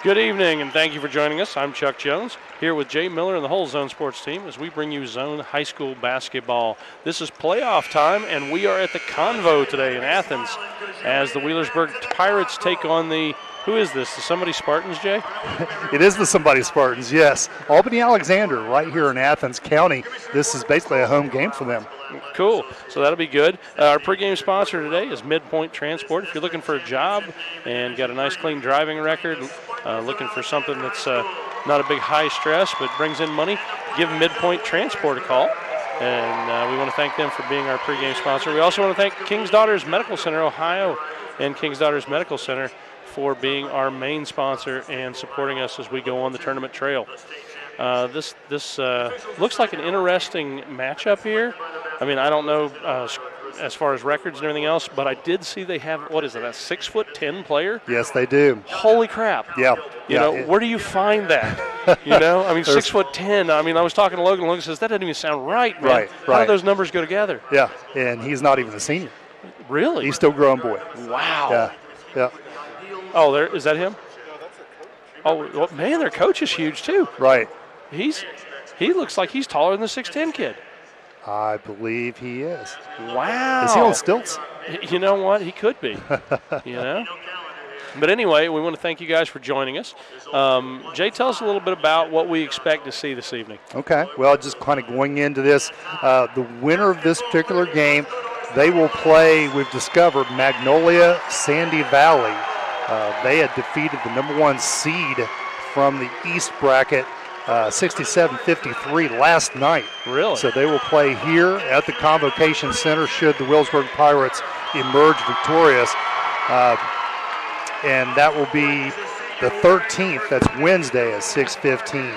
Good evening, and thank you for joining us. I'm Chuck Jones, here with Jay Miller and the whole Zone Sports team as we bring you Zone High School basketball. This is playoff time, and we are at the Convo today in Athens as the Wheelersburg Pirates take on the, who is this, the Somebody Spartans, Jay? It is the Somebody Spartans, yes. Albany Alexandria right here in Athens County. This is basically a home game for them. Cool. So that'll be good. Our pregame sponsor today is Midpoint Transport. If you're looking for a job and got a nice clean driving record, looking for something that's not a big high stress but brings in money, give Midpoint Transport a call. And we want to thank them for being our pregame sponsor. We also want to thank King's Daughters Medical Center Ohio and King's Daughters Medical Center for being our main sponsor and supporting us as we go on the tournament trail. This looks like an interesting matchup here. I mean, I don't know as far as records and everything else, but I did see they have, what is it, a 6'10" player? Yes, they do. Holy crap. Yeah. You know, where do you find that? You know, I mean, 6'10". I mean, I was talking to Logan. Logan says, that doesn't even sound right, man. Right. How do those numbers go together? Yeah, and he's not even a senior. Really? He's still a growing boy. Wow. Yeah. Oh, is that him? Oh, well, man, their coach is huge, too. Right. He looks like he's taller than the 6'10" kid. I believe he is. Wow. Is he on stilts? You know what? He could be. You know? But anyway, we want to thank you guys for joining us. Jay, tell us a little bit about what we expect to see this evening. Okay. Well, just kind of going into this, the winner of this particular game, they will play, we've discovered, Magnolia Sandy Valley. They had defeated the #1 seed from the East bracket, 67-53 last night. Really? So they will play here at the Convocation Center should the Wheelersburg Pirates emerge victorious. And that will be the 13th. That's Wednesday at 6:15.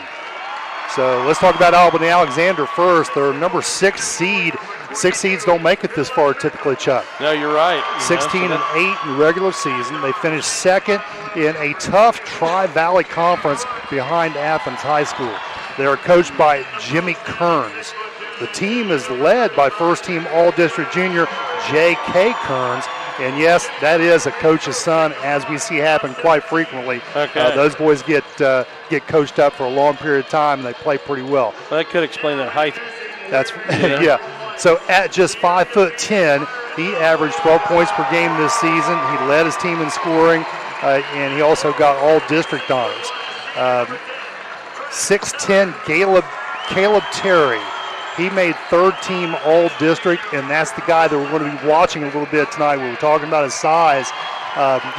So let's talk about Albany Alexander first. They're number 6 seed. 6 seeds don't make it this far typically, Chuck. No, you're right. 16-8 in the regular season. They finished second in a tough Tri-Valley Conference behind Athens High School. They are coached by Jimmy Kearns. The team is led by first-team All-District Junior J.K. Kearns. And yes, that is a coach's son, as we see happen quite frequently. Okay. Those boys get coached up for a long period of time, and they play pretty well. That could explain that height. That's yeah. So at just 5'10", he averaged 12 points per game this season. He led his team in scoring, and he also got all district honors. 6'10", Caleb Terry. He made third-team All-District, and that's the guy that we're going to be watching a little bit tonight. We were talking about his size.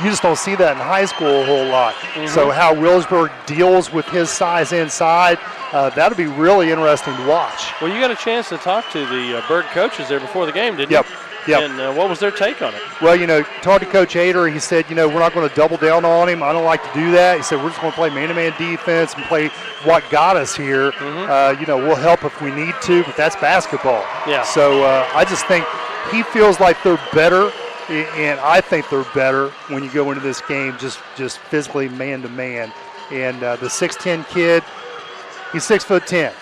You just don't see that in high school a whole lot. Mm-hmm. So how Wheelersburg deals with his size inside, that'll be really interesting to watch. Well, you got a chance to talk to the Berg coaches there before the game, didn't you? Yep. And what was their take on it? Well, talking to Coach Ader, he said, we're not going to double down on him. I don't like to do that. He said, we're just going to play man-to-man defense and play what got us here. Mm-hmm. We'll help if we need to, but that's basketball. Yeah. So I just think he feels like they're better, and I think they're better when you go into this game just physically man-to-man. And the 6'10" kid, he's 6'10".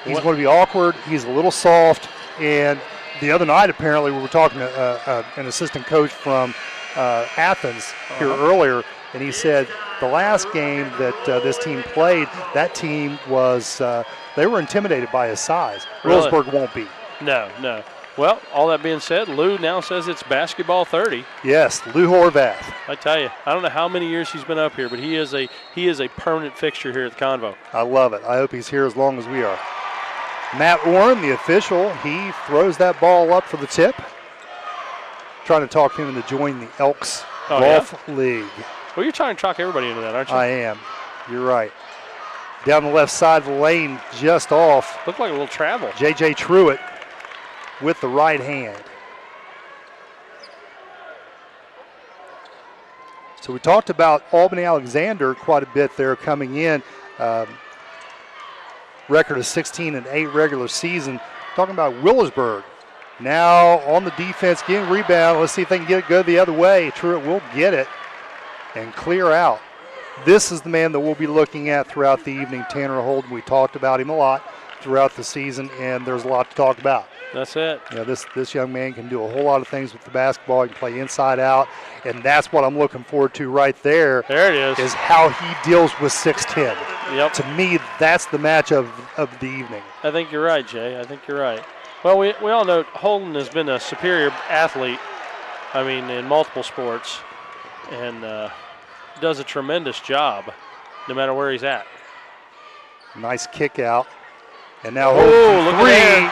He's going to be awkward. He's a little soft, and the other night, apparently, we were talking to an assistant coach from Athens here earlier, and he said the last game that this team played, that team was they were intimidated by his size. Really? Wheelersburg won't be. No. Well, all that being said, Lou now says it's basketball 30. Yes, Lou Horvath. I tell you, I don't know how many years he's been up here, but he is a permanent fixture here at the Convo. I love it. I hope he's here as long as we are. Matt Orrin, the official, he throws that ball up for the tip. Trying to talk him into joining the Elks Golf League. Well, you're trying to talk everybody into that, aren't you? I am. You're right. Down the left side of the lane, just off. Looked like a little travel. J.J. Truitt with the right hand. So we talked about Albany Alexander quite a bit there coming in. Record of 16-8 regular season. Talking about Wheelersburg. Now on the defense, getting rebound. Let's see if they can get it go the other way. Truitt will get it and clear out. This is the man that we'll be looking at throughout the evening, Tanner Holden. We talked about him a lot throughout the season, and there's a lot to talk about. That's it. You know, this young man can do a whole lot of things with the basketball. He can play inside out, and that's what I'm looking forward to right there. There it is how he deals with 6'10". Yep. To me, that's the match of the evening. I think you're right, Jay. I think you're right. Well, we all know Holden has been a superior athlete, I mean, in multiple sports, and does a tremendous job no matter where he's at. Nice kick out. And now Holden look three.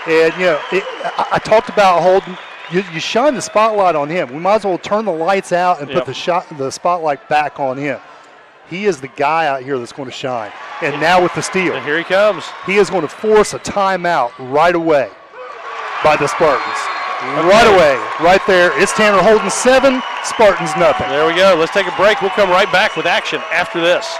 And, you know, I talked about Holden. You shine the spotlight on him. We might as well turn the lights out and put the spotlight back on him. He is the guy out here that's going to shine. And now with the steal. And here he comes. He is going to force a timeout right away by the Spartans. Right away, right there. It's Tanner Holden 7, Spartans nothing. There we go. Let's take a break. We'll come right back with action after this.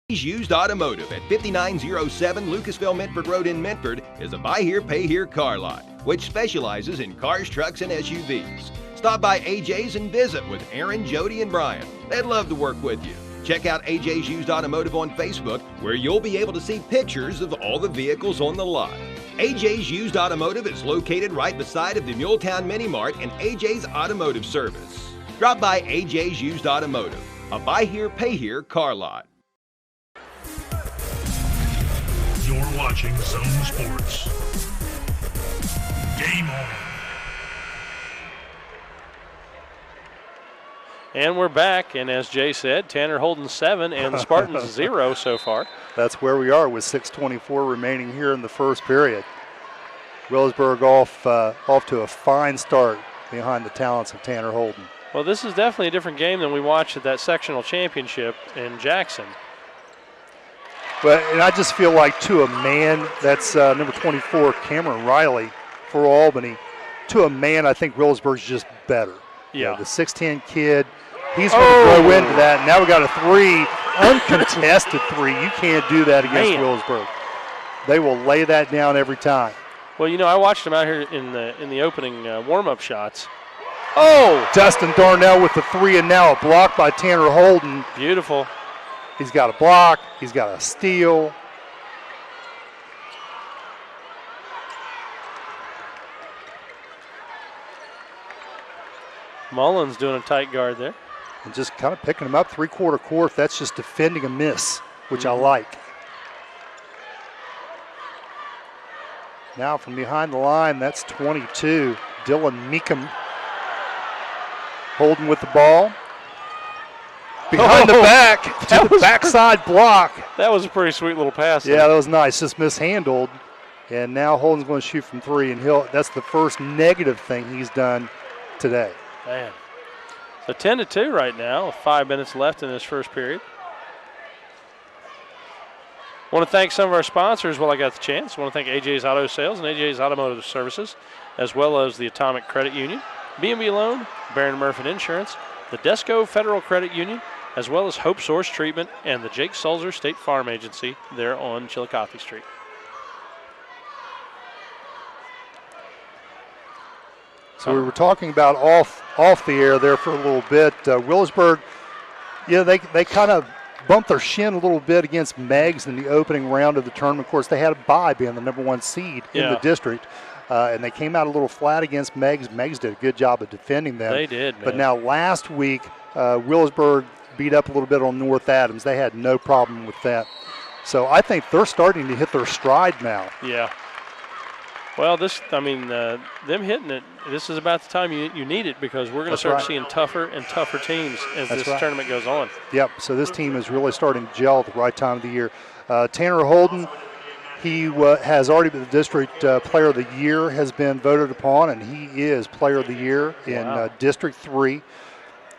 Used Automotive at 5907 Lucasville Medford Road in Medford is a buy here, pay here car lot, which specializes in cars, trucks, and SUVs. Stop by AJ's and visit with Aaron, Jody, and Brian. They'd love to work with you. Check out AJ's Used Automotive on Facebook, where you'll be able to see pictures of all the vehicles on the lot. AJ's Used Automotive is located right beside of the Muletown Mini Mart and AJ's Automotive Service. Drop by AJ's Used Automotive, a buy here, pay here car lot. You're watching Zone Sports. Game on. And we're back, and as Jay said, Tanner Holden 7 and the Spartans 0 so far. That's where we are with 6:24 remaining here in the first period. Wheelersburg off to a fine start behind the talents of Tanner Holden. Well, this is definitely a different game than we watched at that sectional championship in Jackson. But and I just feel like to a man, that's number 24, Cameron Riley for Albany. To a man, I think Wheelersburg's just better. Yeah. You know, the 6'10" kid, he's going to grow into that. Now we got a three, uncontested three. You can't do that against Wheelersburg. They will lay that down every time. Well, you know, I watched him out here in the opening warm-up shots. Oh! Dustin Darnell with the three, and now a block by Tanner Holden. Beautiful. He's got a block. He's got a steal. Mullins doing a tight guard there. And just kind of picking him up three-quarter court. That's just defending a miss, which I like. Now from behind the line, that's 22. Dylan Meekum holding with the ball. Behind the back, to the backside block. That was a pretty sweet little pass. Yeah, that was nice, just mishandled. And now Holden's going to shoot from three, and that's the first negative thing he's done today. Man. So 10-2 right now, with 5 minutes left in this first period. Want to thank some of our sponsors while I got the chance. Want to thank AJ's Auto Sales and AJ's Automotive Services, as well as the Atomic Credit Union, B&B Loan, Barron Murphy Insurance, the Desco Federal Credit Union, as well as Hope Source Treatment and the Jake Sulzer State Farm Agency there on Chillicothe Street. So we were talking about off the air there for a little bit. Wheelersburg, they kind of bumped their shin a little bit against Meigs in the opening round of the tournament. Of course, they had a bye being the number one seed in the district. And they came out a little flat against Meigs. Meigs did a good job of defending them. They did, man. But now last week, Wheelersburg beat up a little bit on North Adams. They had no problem with that. So I think they're starting to hit their stride now. Yeah. Well, them hitting it, this is about the time you need it, because we're going to start seeing tougher and tougher teams as this tournament goes on. Yep, so this team is really starting to gel at the right time of the year. Tanner Holden, he has already been the district player of the year, has been voted upon, and he is player of the year in District 3.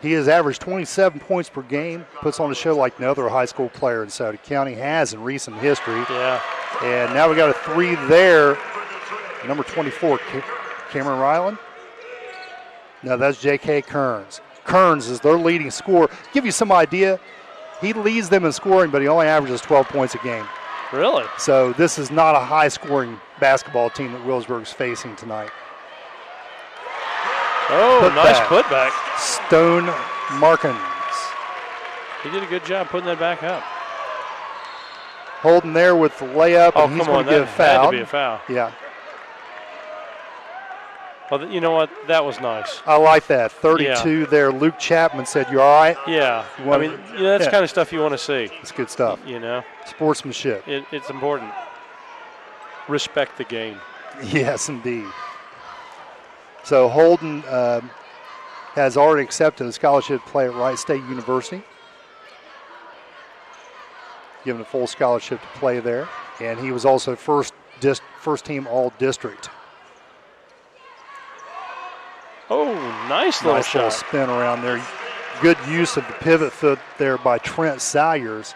He has averaged 27 points per game, puts on a show like no other high school player in Sauter County has in recent history. Yeah. And now we got a three there. Number 24, Cameron Ryland. No, that's J.K. Kearns. Kearns is their leading scorer. Give you some idea, he leads them in scoring, but he only averages 12 points a game. Really? So this is not a high-scoring basketball team that Wheelersburg's facing tonight. Oh, nice putback. Stone Markins. He did a good job putting that back up. Holden there with the layup, Oh, and he's come going on, to get that a foul. had to be a foul. Yeah, Well, you know what? That was nice. I like that. 32 there. Luke Chapman said, "You all right?" Yeah. I mean, that's kind of stuff you want to see. It's good stuff. You know, Sportsmanship. it's important. Respect the game. Yes, indeed. So Holden has already accepted a scholarship to play at Wright State University. Given a full scholarship to play there. And he was also first team all-district. Oh, nice little Nice little shot. spin around there. Good use of the pivot foot there by Trent Salyers.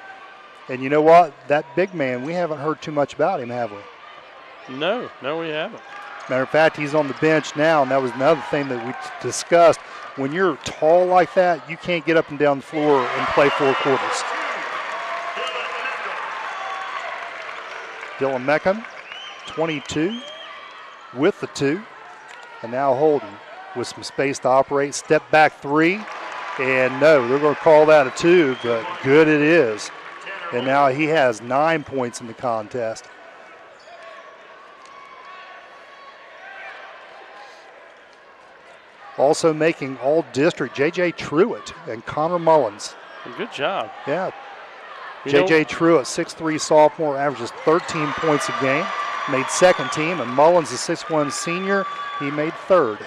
And you know what? That big man, we haven't heard too much about him, have we? No, we haven't. Matter of fact, he's on the bench now, and that was another thing that we discussed. When you're tall like that, you can't get up and down the floor and play 4 quarters. Dylan Meckham, 22, with the 2. And now Holden with some space to operate. Step back 3. And no, they're going to call that a 2, but good it is. And now he has 9 points in the contest. Also making all-district, J.J. Truitt and Connor Mullins. Good job. Yeah. J.J. Truitt, 6'3 sophomore, averages 13 points a game. Made second team, and Mullins, a 6'1 senior, he made third.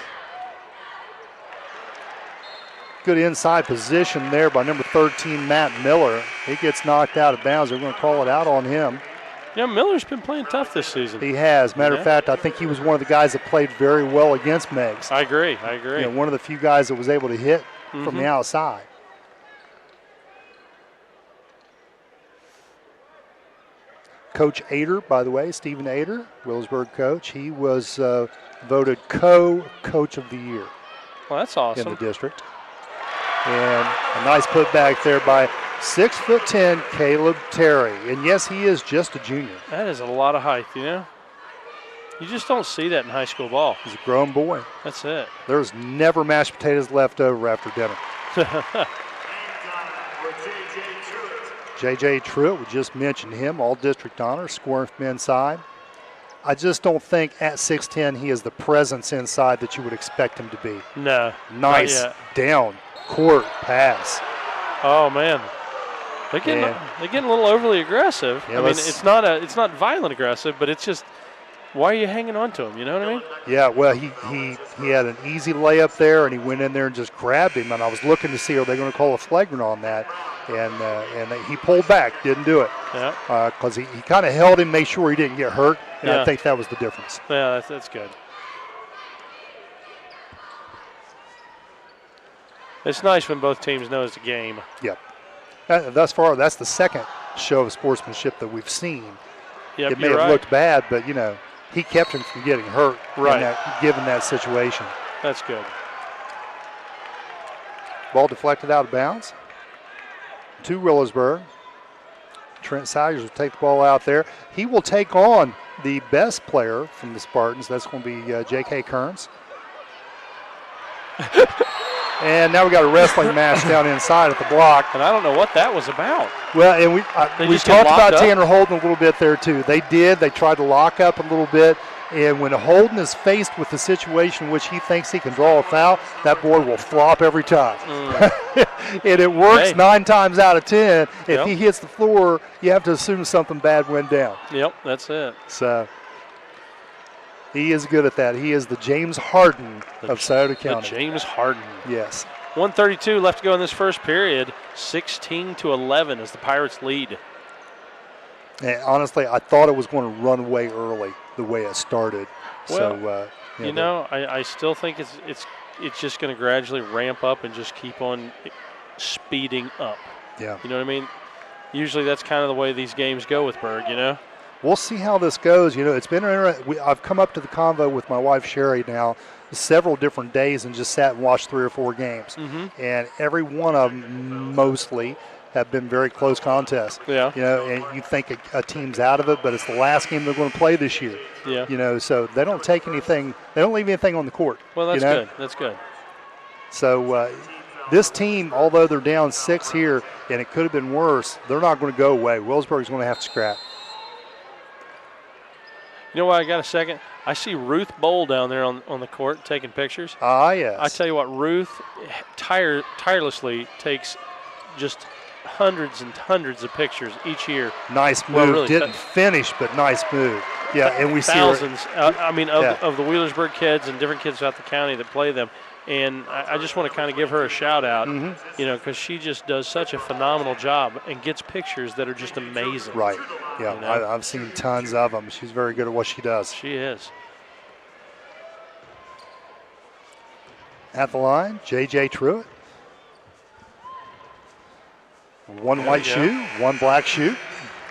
Good inside position there by number 13, Matt Miller. He gets knocked out of bounds. They're going to call it out on him. Yeah, Miller's been playing tough this season. He has. Matter of fact, I think he was one of the guys that played very well against Meigs. I agree. You know, one of the few guys that was able to hit from the outside. Coach Ader, by the way, Stephen Ader, Wheelersburg coach, he was voted co-coach of the year. Well, that's awesome. In the district. And a nice putback there by 6'10" Caleb Terry. And yes, he is just a junior. That is a lot of height, you know? You just don't see that in high school ball. He's a grown boy. That's it. There's never mashed potatoes left over after dinner. J.J. Truitt, we just mentioned him, all district honor, scoring from inside. I just don't think at 6'10" he is the presence inside that you would expect him to be. No. Nice down court pass. Oh man. They're getting a little overly aggressive. Yeah, I mean, it's not violent aggressive, but it's just, why are you hanging on to him? You know what I mean? Yeah, well, he had an easy layup there, and he went in there and just grabbed him. And I was looking to see, are they going to call a flagrant on that? And he pulled back, didn't do it. Yeah. Because he kind of held him, made sure he didn't get hurt, and I think that was the difference. Yeah, that's good. It's nice when both teams know it's a game. Yep. Thus far, that's the second show of sportsmanship that we've seen. Yep, it may have looked bad, but, you know, he kept him from getting hurt given that situation. That's good. Ball deflected out of bounds to Wheelersburg. Trent Salyers will take the ball out there. He will take on the best player from the Spartans. That's going to be J.K. Kearns. And now we got a wrestling match down inside at the block. And I don't know what that was about. Well, and we talked about Tanner Holden a little bit there too. They did. They tried to lock up a little bit. And when Holden is faced with the situation in which he thinks he can draw a foul, that board will flop every time. And it works 9 times out of 10. If he hits the floor, you have to assume something bad went down. Yep, that's it. So he is good at that. He is the James Harden of Scioto County. The James Harden. Yes. 1:32 left to go in this first period. 16-11 as the Pirates lead. And honestly, I thought it was going to run away early the way it started. Well, I still think it's just going to gradually ramp up and just keep on speeding up. Yeah. You know what I mean? Usually that's kind of the way these games go with Berg, you know? We'll see how this goes. You know, it's been interesting. I've come up to the convo with my wife Sherry now several different days and just sat and watched 3 or 4 games. And every one of them mostly have been very close contests. Yeah. You know, and you think a team's out of it, but it's the last game they're going to play this year. Yeah. You know, so they don't take anything. They don't leave anything on the court. Well, that's good. That's good. So this team, although they're down 6 here, and it could have been worse, they're not going to go away. Wheelersburg's going to have to scrap. You know why I got a second? I see Ruth Bowl down there on the court taking pictures. Ah, yes. I tell you what, Ruth tirelessly takes just hundreds and hundreds of pictures each year. Nice move. Well, really, didn't finish, but nice move. Yeah, and we thousands, see her. of the Wheelersburg kids and different kids throughout the county that play them. And I just want to kind of give her a shout out, because she just does such a phenomenal job and gets pictures that are just amazing. Right. Yeah, I've seen tons of them. She's very good at what she does. She is. At the line, J.J. Truitt. One white shoe, one black shoe.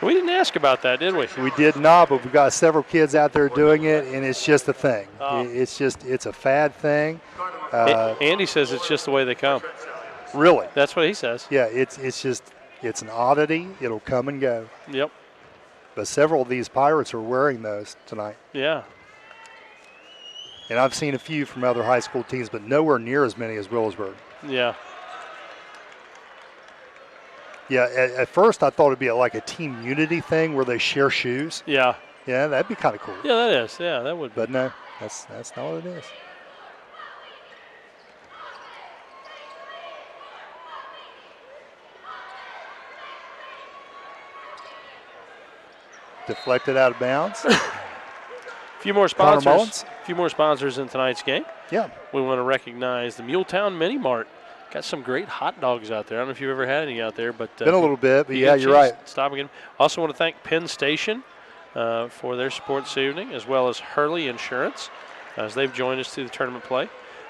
We didn't ask about that, did we? We did not, but we've got several kids out there doing it, and it's just a thing. Oh. It's a fad thing. Andy says it's just the way they come. Really? That's what he says. Yeah, it's an oddity. It'll come and go. Yep. But several of these Pirates are wearing those tonight. Yeah. And I've seen a few from other high school teams, but nowhere near as many as Wheelersburg. Yeah. Yeah, at first I thought it'd be like a team unity thing where they share shoes. Yeah. Yeah, that'd be kind of cool. Yeah, that is. Yeah, that would be. But no, that's not what it is. Deflected out of bounds. A few more sponsors in tonight's game. Yeah. We want to recognize the Muletown Mini Mart. Got some great hot dogs out there. I don't know if you've ever had any out there, but been a little bit. But yeah, you're right. Stop again. Also want to thank Penn Station for their support this evening, as well as Hurley Insurance, as they've joined us through the tournament play.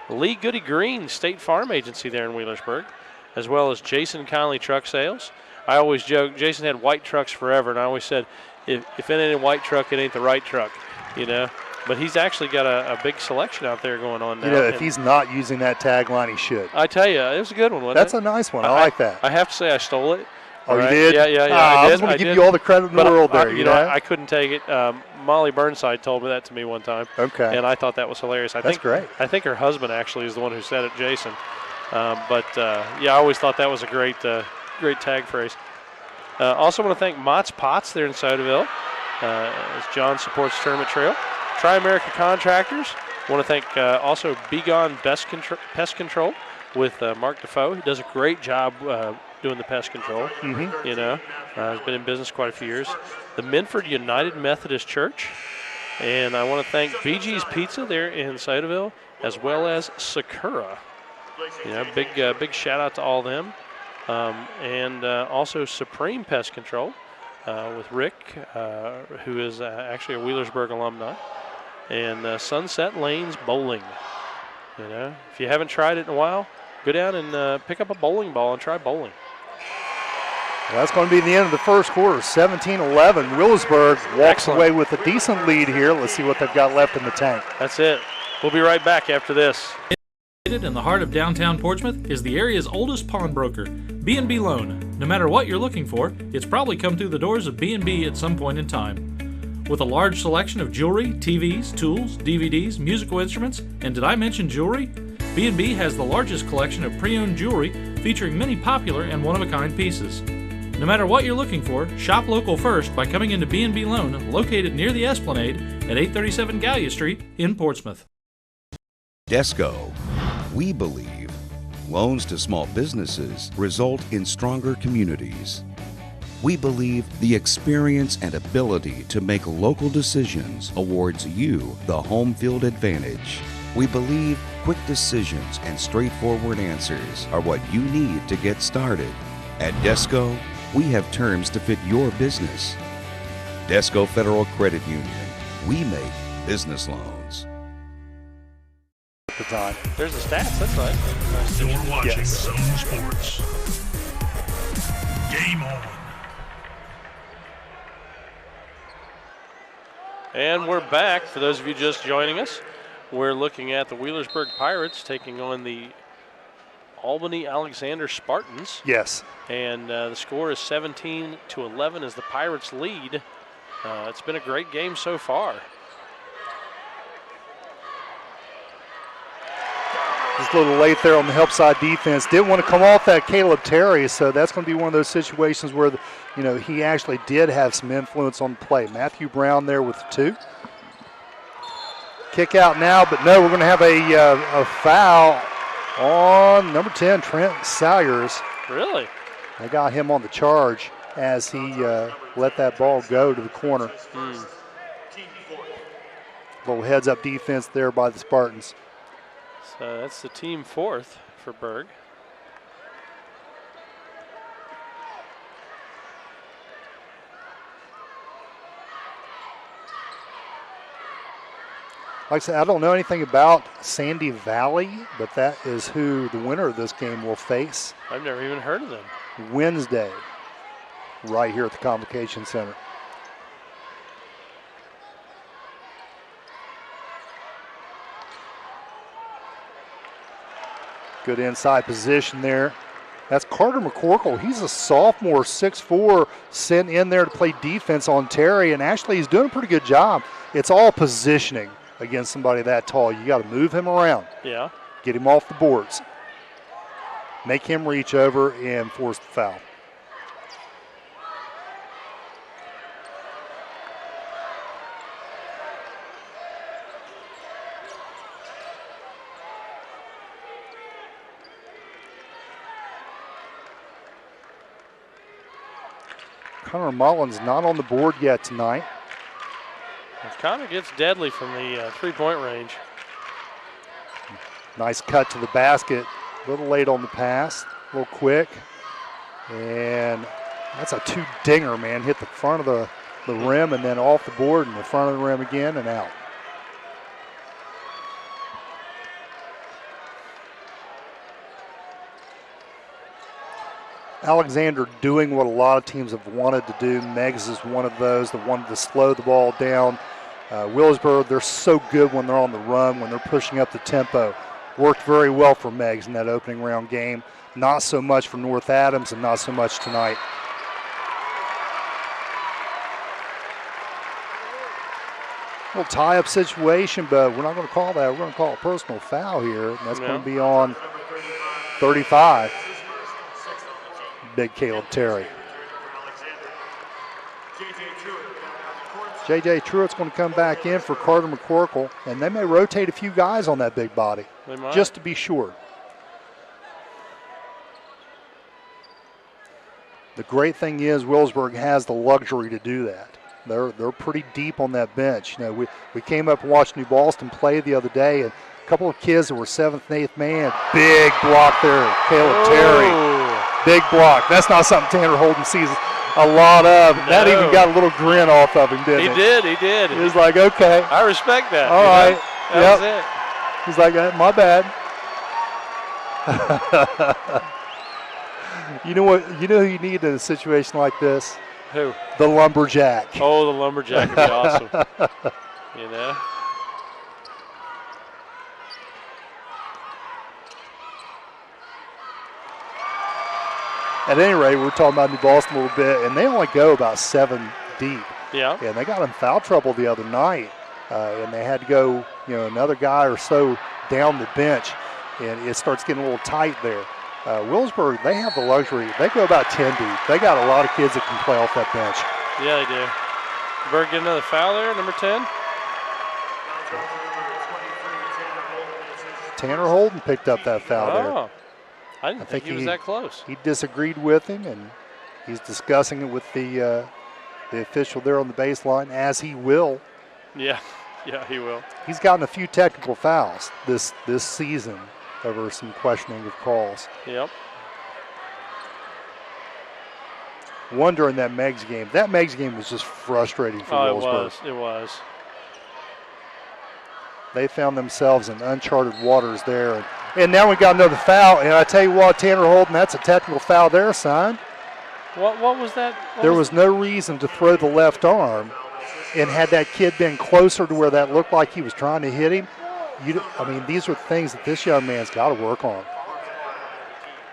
Lee Goody Green State Farm Agency there in Wheelersburg, as well as Jason Conley Truck Sales. I always joke, Jason had white trucks forever, and I always said, if it ain't a white truck, it ain't the right truck, But he's actually got a big selection out there going on now. If he's not using that tagline, he should. I tell you, it was a good one, wasn't That's it? a nice one. I like that. I have to say I stole it. Oh, right? You did? Yeah. I was going to give you all the credit in the world there. I couldn't take it. Molly Burnside told me that to me one time. Okay. And I thought that was hilarious. That's great. I think her husband actually is the one who said it, Jason. I always thought that was a great tag phrase. Also want to thank Mott's Pots there in Sodaville, as John supports Tournament Trail. Tri-America Contractors. Want to thank also Begone Pest Control with Mark Defoe. He does a great job doing the pest control. He's been in business quite a few years. The Minford United Methodist Church. And I want to thank BG's Pizza there in Sodaville, as well as Sakura. Big shout out to all of them. And also Supreme Pest Control with Rick, who is actually a Wheelersburg alumni. And Sunset Lanes Bowling. If you haven't tried it in a while, go down and pick up a bowling ball and try bowling. Well, that's going to be the end of the first quarter. 17-11. Wheelersburg walks away with a decent lead here. Let's see what they've got left in the tank. That's it. We'll be right back after this. In the heart of downtown Portsmouth is the area's oldest pawnbroker, B&B Loan. No matter what you're looking for, it's probably come through the doors of B&B at some point in time. With a large selection of jewelry, TVs, tools, DVDs, musical instruments, and did I mention jewelry? B&B has the largest collection of pre-owned jewelry featuring many popular and one-of-a-kind pieces. No matter what you're looking for, shop local first by coming into B&B Loan, located near the Esplanade at 837 Gallia Street in Portsmouth. Desco. We believe loans to small businesses result in stronger communities. We believe the experience and ability to make local decisions awards you the home field advantage. We believe quick decisions and straightforward answers are what you need to get started. At Desco, we have terms to fit your business. Desco Federal Credit Union. We make business loans. The time. There's the stats, that's right. You're watching Zone Sports. Game on. And we're back. For those of you just joining us, we're looking at the Wheelersburg Pirates taking on the Albany Alexander Spartans. Yes. And the score is 17-11 as the Pirates lead. It's been a great game so far. Just a little late there on the help side defense. Didn't want to come off that Caleb Terry, so that's going to be one of those situations where, he actually did have some influence on the play. Matthew Brown there with 2. Kick out now, but no, we're going to have a foul on number 10, Trent Salyers. Really? They got him on the charge as he let that ball go to the corner. Little heads-up defense there by the Spartans. So that's the team fourth for Berg. Like I said, I don't know anything about Sandy Valley, but that is who the winner of this game will face I've never even heard of them. Wednesday, right here at the Convocation Center. Good inside position there. That's Carter McCorkle. He's a sophomore, 6'4", sent in there to play defense on Terry, and actually he's doing a pretty good job. It's all positioning against somebody that tall. You got to move him around. Yeah. Get him off the boards. Make him reach over and force the foul. Connor Mullins not on the board yet tonight. Connor gets deadly from the three-point range. Nice cut to the basket. A little late on the pass, a little quick. And that's a two-dinger, man. Hit the front of the rim and then off the board and the front of the rim again and out. Alexander doing what a lot of teams have wanted to do. Meggs is one of those that wanted to slow the ball down. Wheelersburg, they're so good when they're on the run, when they're pushing up the tempo. Worked very well for Meggs in that opening round game. Not so much for North Adams and not so much tonight. Little tie-up situation, but we're not going to call that. We're going to call a personal foul here, and that's going to be on 35. Big Caleb Terry. J.J. Truitt's going to come back in for Carter McCorkle, and they may rotate a few guys on that big body, just to be sure. The great thing is Wheelersburg has the luxury to do that. They're pretty deep on that bench. You know, we came up and watched New Boston play the other day, and a couple of kids that were 7th and 8th man. Big block there, Caleb Terry. Big block. That's not something Tanner Holden sees a lot of. No. That even got a little grin off of him, didn't it? He did. He was like, okay. I respect that. All right. That was it. He's like, my bad. You know what? You know who you need in a situation like this? Who? The lumberjack. Oh, the lumberjack would be awesome. You know? At any rate, we're talking about New Boston a little bit, and they only go about 7 deep. Yeah. And they got in foul trouble the other night, and they had to go, another guy or so down the bench, and it starts getting a little tight there. Wheelersburg, they have the luxury. They go about 10 deep. They got a lot of kids that can play off that bench. Yeah, they do. Berg get another foul there, number 10. Tanner Holden picked up that foul there. I didn't think he was that close. He disagreed with him, and he's discussing it with the official there on the baseline, as he will. Yeah, he will. He's gotten a few technical fouls this season over some questioning of calls. Yep. One during that Meggs game. That Meggs game was just frustrating for Wheelersburg. It was. They found themselves in uncharted waters there. And now we got another foul. And I tell you what, Tanner Holden, that's a technical foul there, son. What was that? There was no reason to throw the left arm. And had that kid been closer to where that looked like he was trying to hit him, these are things that this young man's got to work on.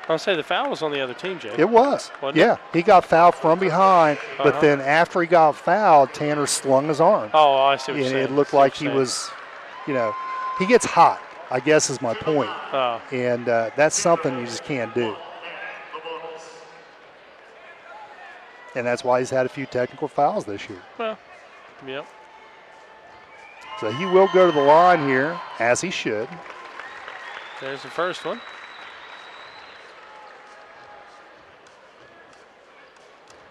I'll say the foul was on the other team, Jake. It was. Yeah, he got fouled from behind, but then after he got fouled, Tanner slung his arm. Oh, I see what you're saying. It looked like he was, he gets hot, I guess is my point. And that's something you just can't do. And that's why he's had a few technical fouls this year. Well, yep. So he will go to the line here, as he should. There's the first one.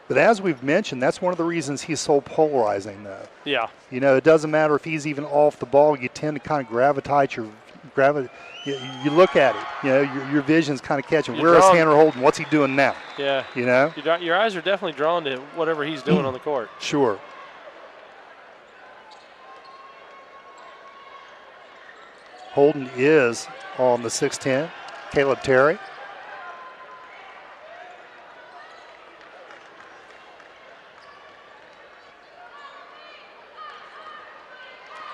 But as we've mentioned, that's one of the reasons he's so polarizing, though. Yeah. You know, it doesn't matter if he's even off the ball. You tend to kind of you look at it. You know, your vision's kind of catching. Where is Tanner Holden? What's he doing now? Yeah. You know? Your eyes are definitely drawn to whatever he's doing on the court. Sure. Holden is on the 6'10", Caleb Terry.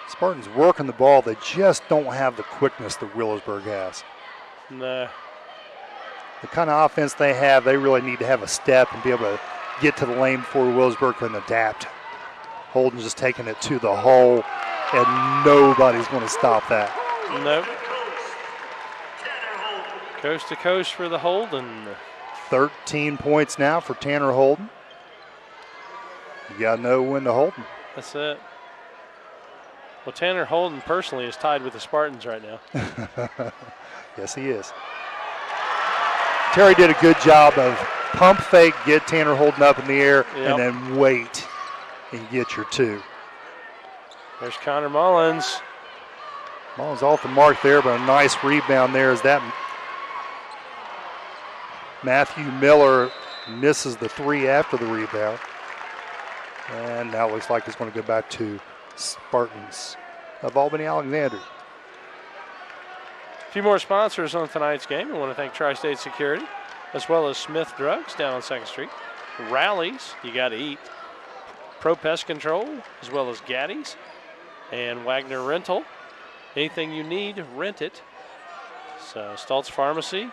Spartans working the ball. They just don't have the quickness that Wheelersburg has. Nah. The kind of offense they have, they really need to have a step and be able to get to the lane before Wheelersburg can adapt. Holden just taking it to the hole, and nobody's going to stop that. Nope. Coast to coast for the Holden. 13 points now for Tanner Holden. You got to know when to hold him. That's it. Well, Tanner Holden personally is tied with the Spartans right now. Yes, he is. Terry did a good job of pump fake, get Tanner Holden up in the air, and then wait and get your two. There's Connor Mullins. Mullins off the mark there, but a nice rebound there as that Matthew Miller misses the three after the rebound. And now it looks like it's going to go back to Spartans of Albany Alexandria. A few more sponsors on tonight's game. I want to thank Tri-State Security, as well as Smith Drugs down on 2nd Street. Rallies, you got to eat. Pro Pest Control, as well as Gaddy's. And Wagner Rental. Anything you need, rent it. So Stultz Pharmacy,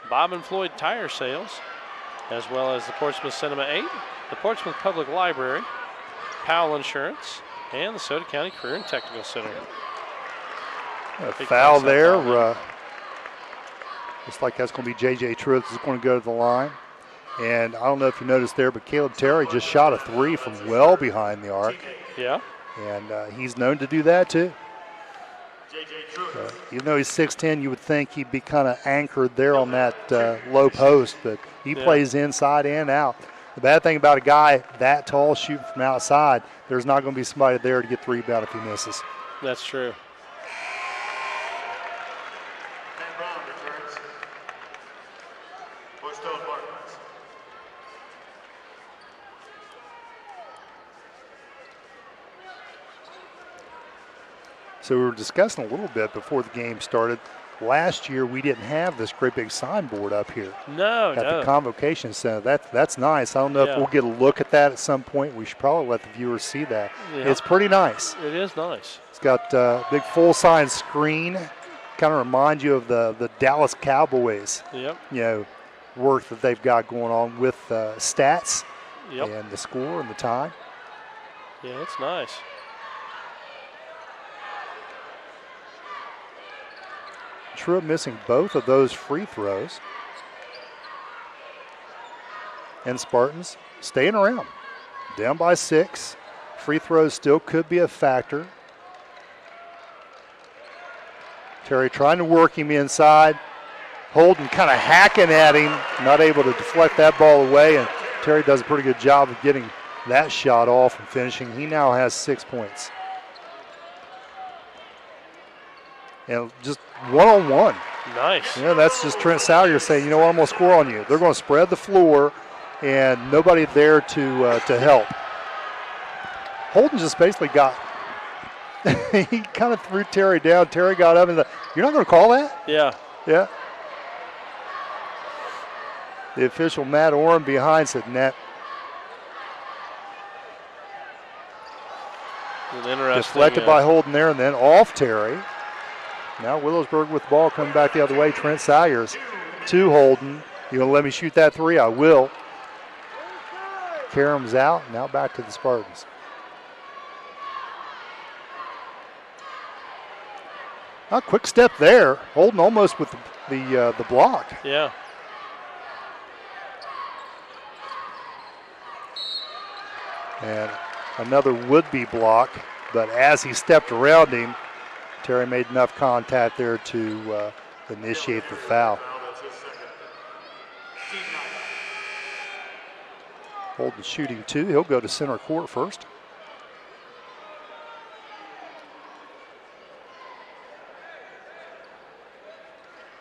Bob and Floyd Tire Sales, as well as the Portsmouth Cinema 8, the Portsmouth Public Library, Powell Insurance, and the Soda County Career and Technical Center. A foul there. Looks like that's going to be J.J. Truth is going to go to the line. And I don't know if you noticed there, but Caleb Terry just shot a three from well behind the arc. Yeah. And he's known to do that too. Even though he's 6'10", you would think he'd be kind of anchored there on that low post, but he plays inside and out. The bad thing about a guy that tall shooting from outside, there's not going to be somebody there to get the rebound if he misses. That's true. So we were discussing a little bit before the game started. Last year we didn't have this great big signboard up here. No, at the Convocation Center. That's nice. I don't know if we'll get a look at that at some point. We should probably let the viewers see that. Yeah. It's pretty nice. It is nice. It's got a big full-size screen. Kind of reminds you of the Dallas Cowboys. Yep. You know, work that they've got going on with stats yep. and the score and the time. Yeah, it's nice. Truitt missing both of those free throws. And Spartans staying around. Down by 6. Free throws still could be a factor. Terry trying to work him inside. Holden kind of hacking at him, not able to deflect that ball away, and Terry does a pretty good job of getting that shot off and finishing. He now has 6 points. And just one-on-one. Nice. Yeah, that's just Trent Salyer saying, you know what, I'm going to score on you. They're going to spread the floor, and nobody there to help. Holden just basically got he kind of threw Terry down. Terry got up and said, you're not going to call that? Yeah. Yeah. The official, Matt Oram, behind said, net. Deflected by Holden there and then off Terry. Now Wheelersburg with the ball coming back the other way. Trent Salyers to Holden. You going to let me shoot that three? I will. Karam's out. Now back to the Spartans. A quick step there. Holden almost with the block. Yeah. And another would-be block but as he stepped around him, Terry made enough contact there to initiate the foul. Holden shooting 2. He'll go to center court first.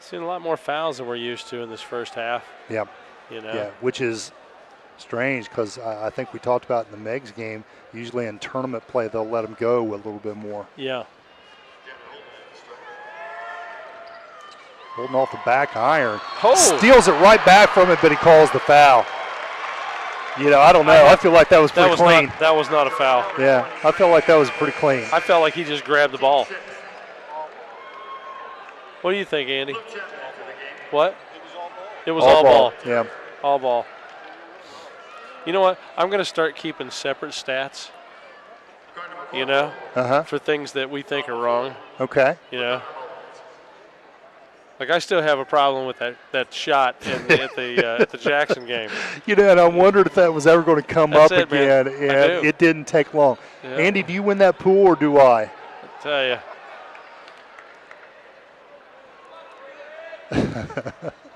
Seen a lot more fouls than we're used to in this first half. Yeah. Yeah, which is strange because I think we talked about in the Megs game, usually in tournament play, they'll let them go a little bit more. Yeah. Holding off the back iron. Oh. Steals it right back from it, but he calls the foul. I don't know. I feel like that was pretty clean. That was not a foul. Yeah, I feel like that was pretty clean. I felt like he just grabbed the ball. What do you think, Andy? What? It was all ball. Yeah. All ball. You know what? I'm going to start keeping separate stats, for things that we think are wrong. Okay. Like I still have a problem with that shot at the Jackson game. And I wondered if that was ever going to come up again, man. and it didn't take long. Yeah. Andy, do you win that pool or do I? I tell you.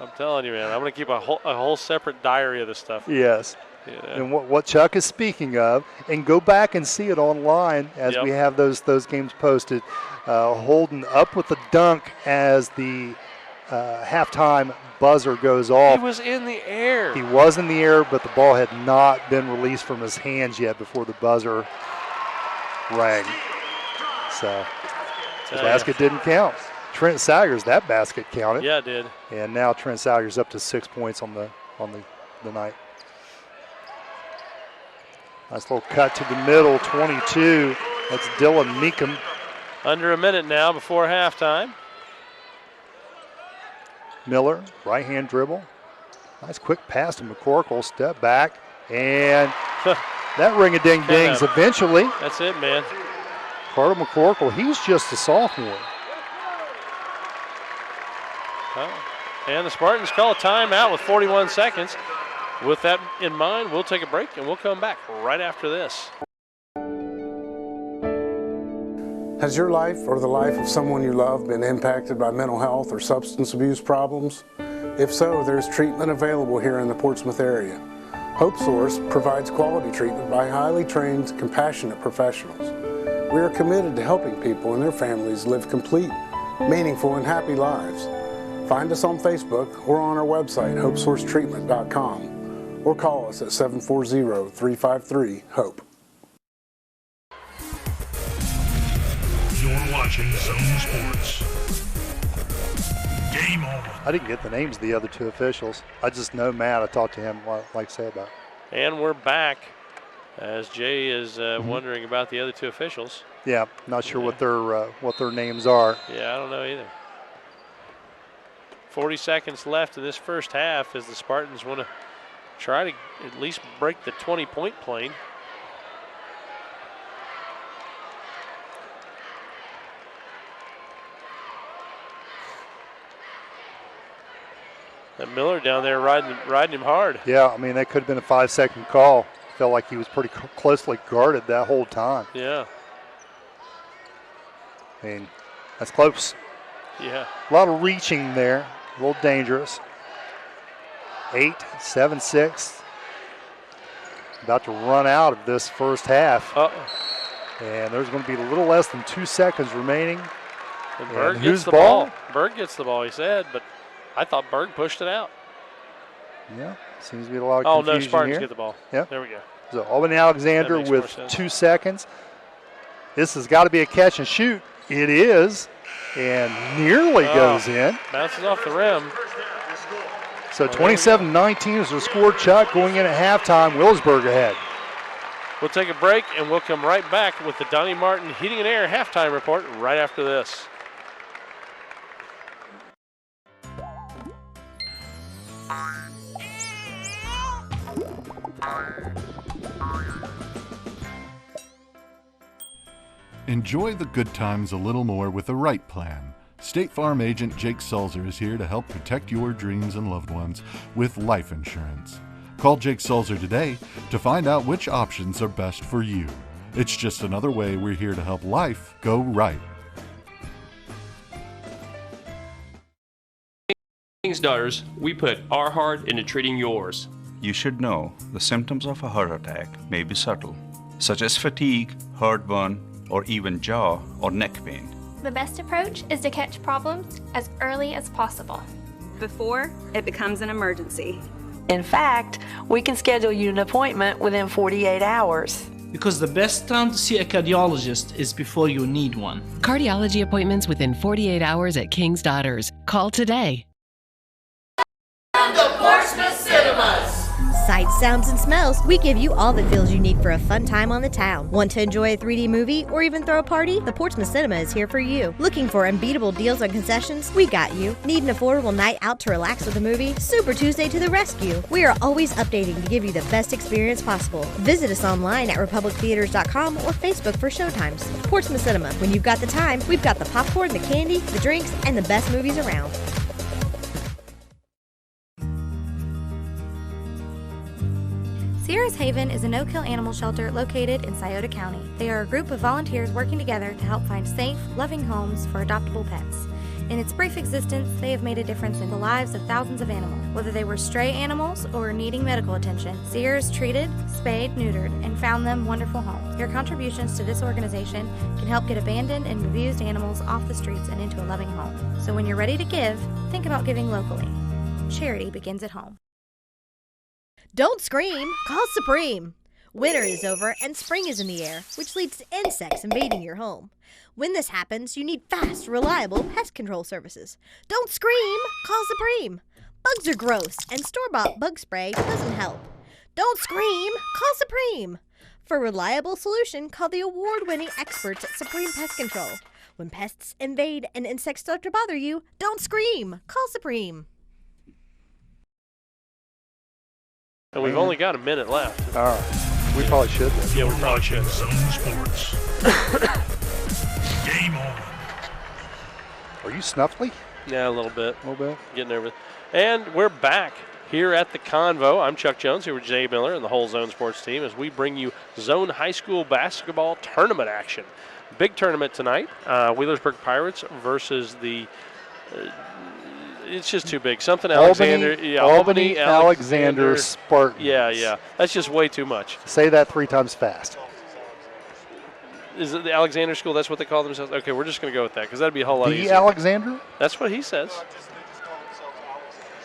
I'm telling you, man. I'm going to keep a whole separate diary of this stuff. Yes. And what Chuck is speaking of, and go back and see it online as we have those games posted. Holden up with the dunk as the halftime buzzer goes off. He was in the air. He was in the air, but the ball had not been released from his hands yet before the buzzer rang. So the basket didn't count. Trent Saggers, that basket counted. Yeah, it did. And now Trent Saggers up to 6 points on the night. Nice little cut to the middle, 22. That's Dylan Meekum. Under a minute now before halftime. Miller, right-hand dribble. Nice quick pass to McCorkle, step back, and that ring-a-ding-dings eventually. That's it, man. Carter McCorkle, he's just a sophomore. And the Spartans call a timeout with 41 seconds. With that in mind, we'll take a break and we'll come back right after this. Has your life or the life of someone you love been impacted by mental health or substance abuse problems? If so, there's treatment available here in the Portsmouth area. Hope Source provides quality treatment by highly trained, compassionate professionals. We are committed to helping people and their families live complete, meaningful, and happy lives. Find us on Facebook or on our website, hopesourcetreatment.com, or call us at 740-353-HOPE. You're watching Zone Sports. Game on. I didn't get the names of the other two officials. I just know Matt. I talked to him, like I said, about it. And we're back as Jay is wondering about the other two officials. Yeah, not sure what their names are. Yeah, I don't know either. 40 seconds left in this first half as the Spartans want to try to at least break the 20-point plane. And Miller down there riding him hard. Yeah, I mean, that could have been a 5-second call. Felt like he was pretty closely guarded that whole time. Yeah. I mean, that's close. Yeah. A lot of reaching there. A little dangerous. 8, 7, 6. About to run out of this first half. And there's going to be a little less than 2 seconds remaining. And Berg gets the ball. Berg gets the ball, he said, but I thought Berg pushed it out. Yeah, seems to be a lot of confusion no, Spartans here. Get the ball. Yeah. There we go. So Albany Alexander with 2 seconds. This has got to be a catch and shoot. It is. And nearly goes in. Bounces off the rim. So 27-19 is the score, Chuck, going in at halftime. Wheelersburg ahead. We'll take a break, and we'll come right back with the Donnie Martin Heating and Air halftime report right after this. Enjoy the good times a little more with the right plan. State Farm agent Jake Sulzer is here to help protect your dreams and loved ones with life insurance. Call Jake Sulzer today to find out which options are best for you. It's just another way we're here to help life go right. King's Daughters, we put our heart into treating yours. You should know the symptoms of a heart attack may be subtle, such as fatigue, heartburn, or even jaw or neck pain. The best approach is to catch problems as early as possible, before it becomes an emergency. In fact, we can schedule you an appointment within 48 hours. Because the best time to see a cardiologist is before you need one. Cardiology appointments within 48 hours at King's Daughters. Call today. The Portsmouth Cinemas. Sights, sounds, and smells, we give you all the feels you need for a fun time on the town. Want to enjoy a 3D movie or even throw a party? The Portsmouth Cinema is here for you. Looking for unbeatable deals on concessions? We got you. Need an affordable night out to relax with a movie? Super Tuesday to the rescue. We are always updating to give you the best experience possible. Visit us online at republictheaters.com or Facebook for showtimes. Portsmouth Cinema. When you've got the time, we've got the popcorn, the candy, the drinks, and the best movies around. Sierra's Haven is a no-kill animal shelter located in Scioto County. They are a group of volunteers working together to help find safe, loving homes for adoptable pets. In its brief existence, they have made a difference in the lives of thousands of animals. Whether they were stray animals or needing medical attention, Sierra's treated, spayed, neutered, and found them wonderful homes. Your contributions to this organization can help get abandoned and abused animals off the streets and into a loving home. So when you're ready to give, think about giving locally. Charity begins at home. Don't scream, call Supreme. Winter is over and spring is in the air, which leads to insects invading your home. When this happens, you need fast, reliable pest control services. Don't scream, call Supreme. Bugs are gross and store-bought bug spray doesn't help. Don't scream, call Supreme. For a reliable solution, call the award-winning experts at Supreme Pest Control. When pests invade and insects start to bother you, don't scream, call Supreme. And we've only got a minute left. All right. We probably should. Yeah, we probably should. Zone Sports. Game on. Are you snuffly? Yeah, a little bit. A little bit. Getting over it. And we're back here at the Convo. I'm Chuck Jones here with Jay Miller and the whole Zone Sports team as we bring you Zone High School basketball tournament action. Big tournament tonight. Wheelersburg Pirates versus the... it's just too big. Something Alexander. Albany Alexander Spartans. Yeah. That's just way too much. Say that 3 times fast. Is it the Alexander School? That's what they call themselves? Okay, we're just going to go with that because that'd be a whole lot easier. The Alexander? That's what he says.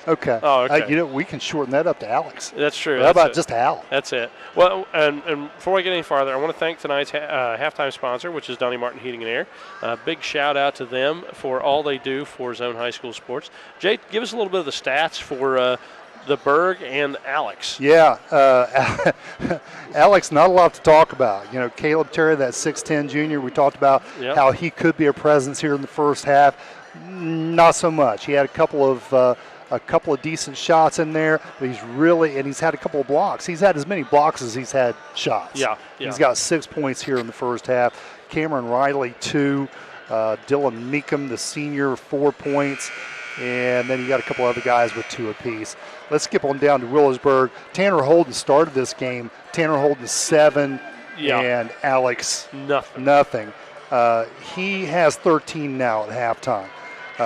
Okay. Oh, okay. We can shorten that up to Alex. That's true. How about just Al? That's it. Well, and before I get any farther, I want to thank tonight's halftime sponsor, which is Donnie Martin Heating and Air. Big shout out to them for all they do for Zone High School sports. Jay, give us a little bit of the stats for the Berg and Alex. Yeah, Alex, not a lot to talk about. You know, Caleb Terry, that 6'10 junior, we talked about how he could be a presence here in the first half. Not so much. He had a couple of decent shots in there, but he's had a couple of blocks. He's had as many blocks as he's had shots. Yeah. He's got 6 points here in the first half. Cameron Riley, 2. Dylan Meekum, the senior, 4 points. And then you got a couple other guys with 2 apiece. Let's skip on down to Wheelersburg. Tanner Holden started this game. Tanner Holden 7, and Alex nothing. He has 13 now at halftime.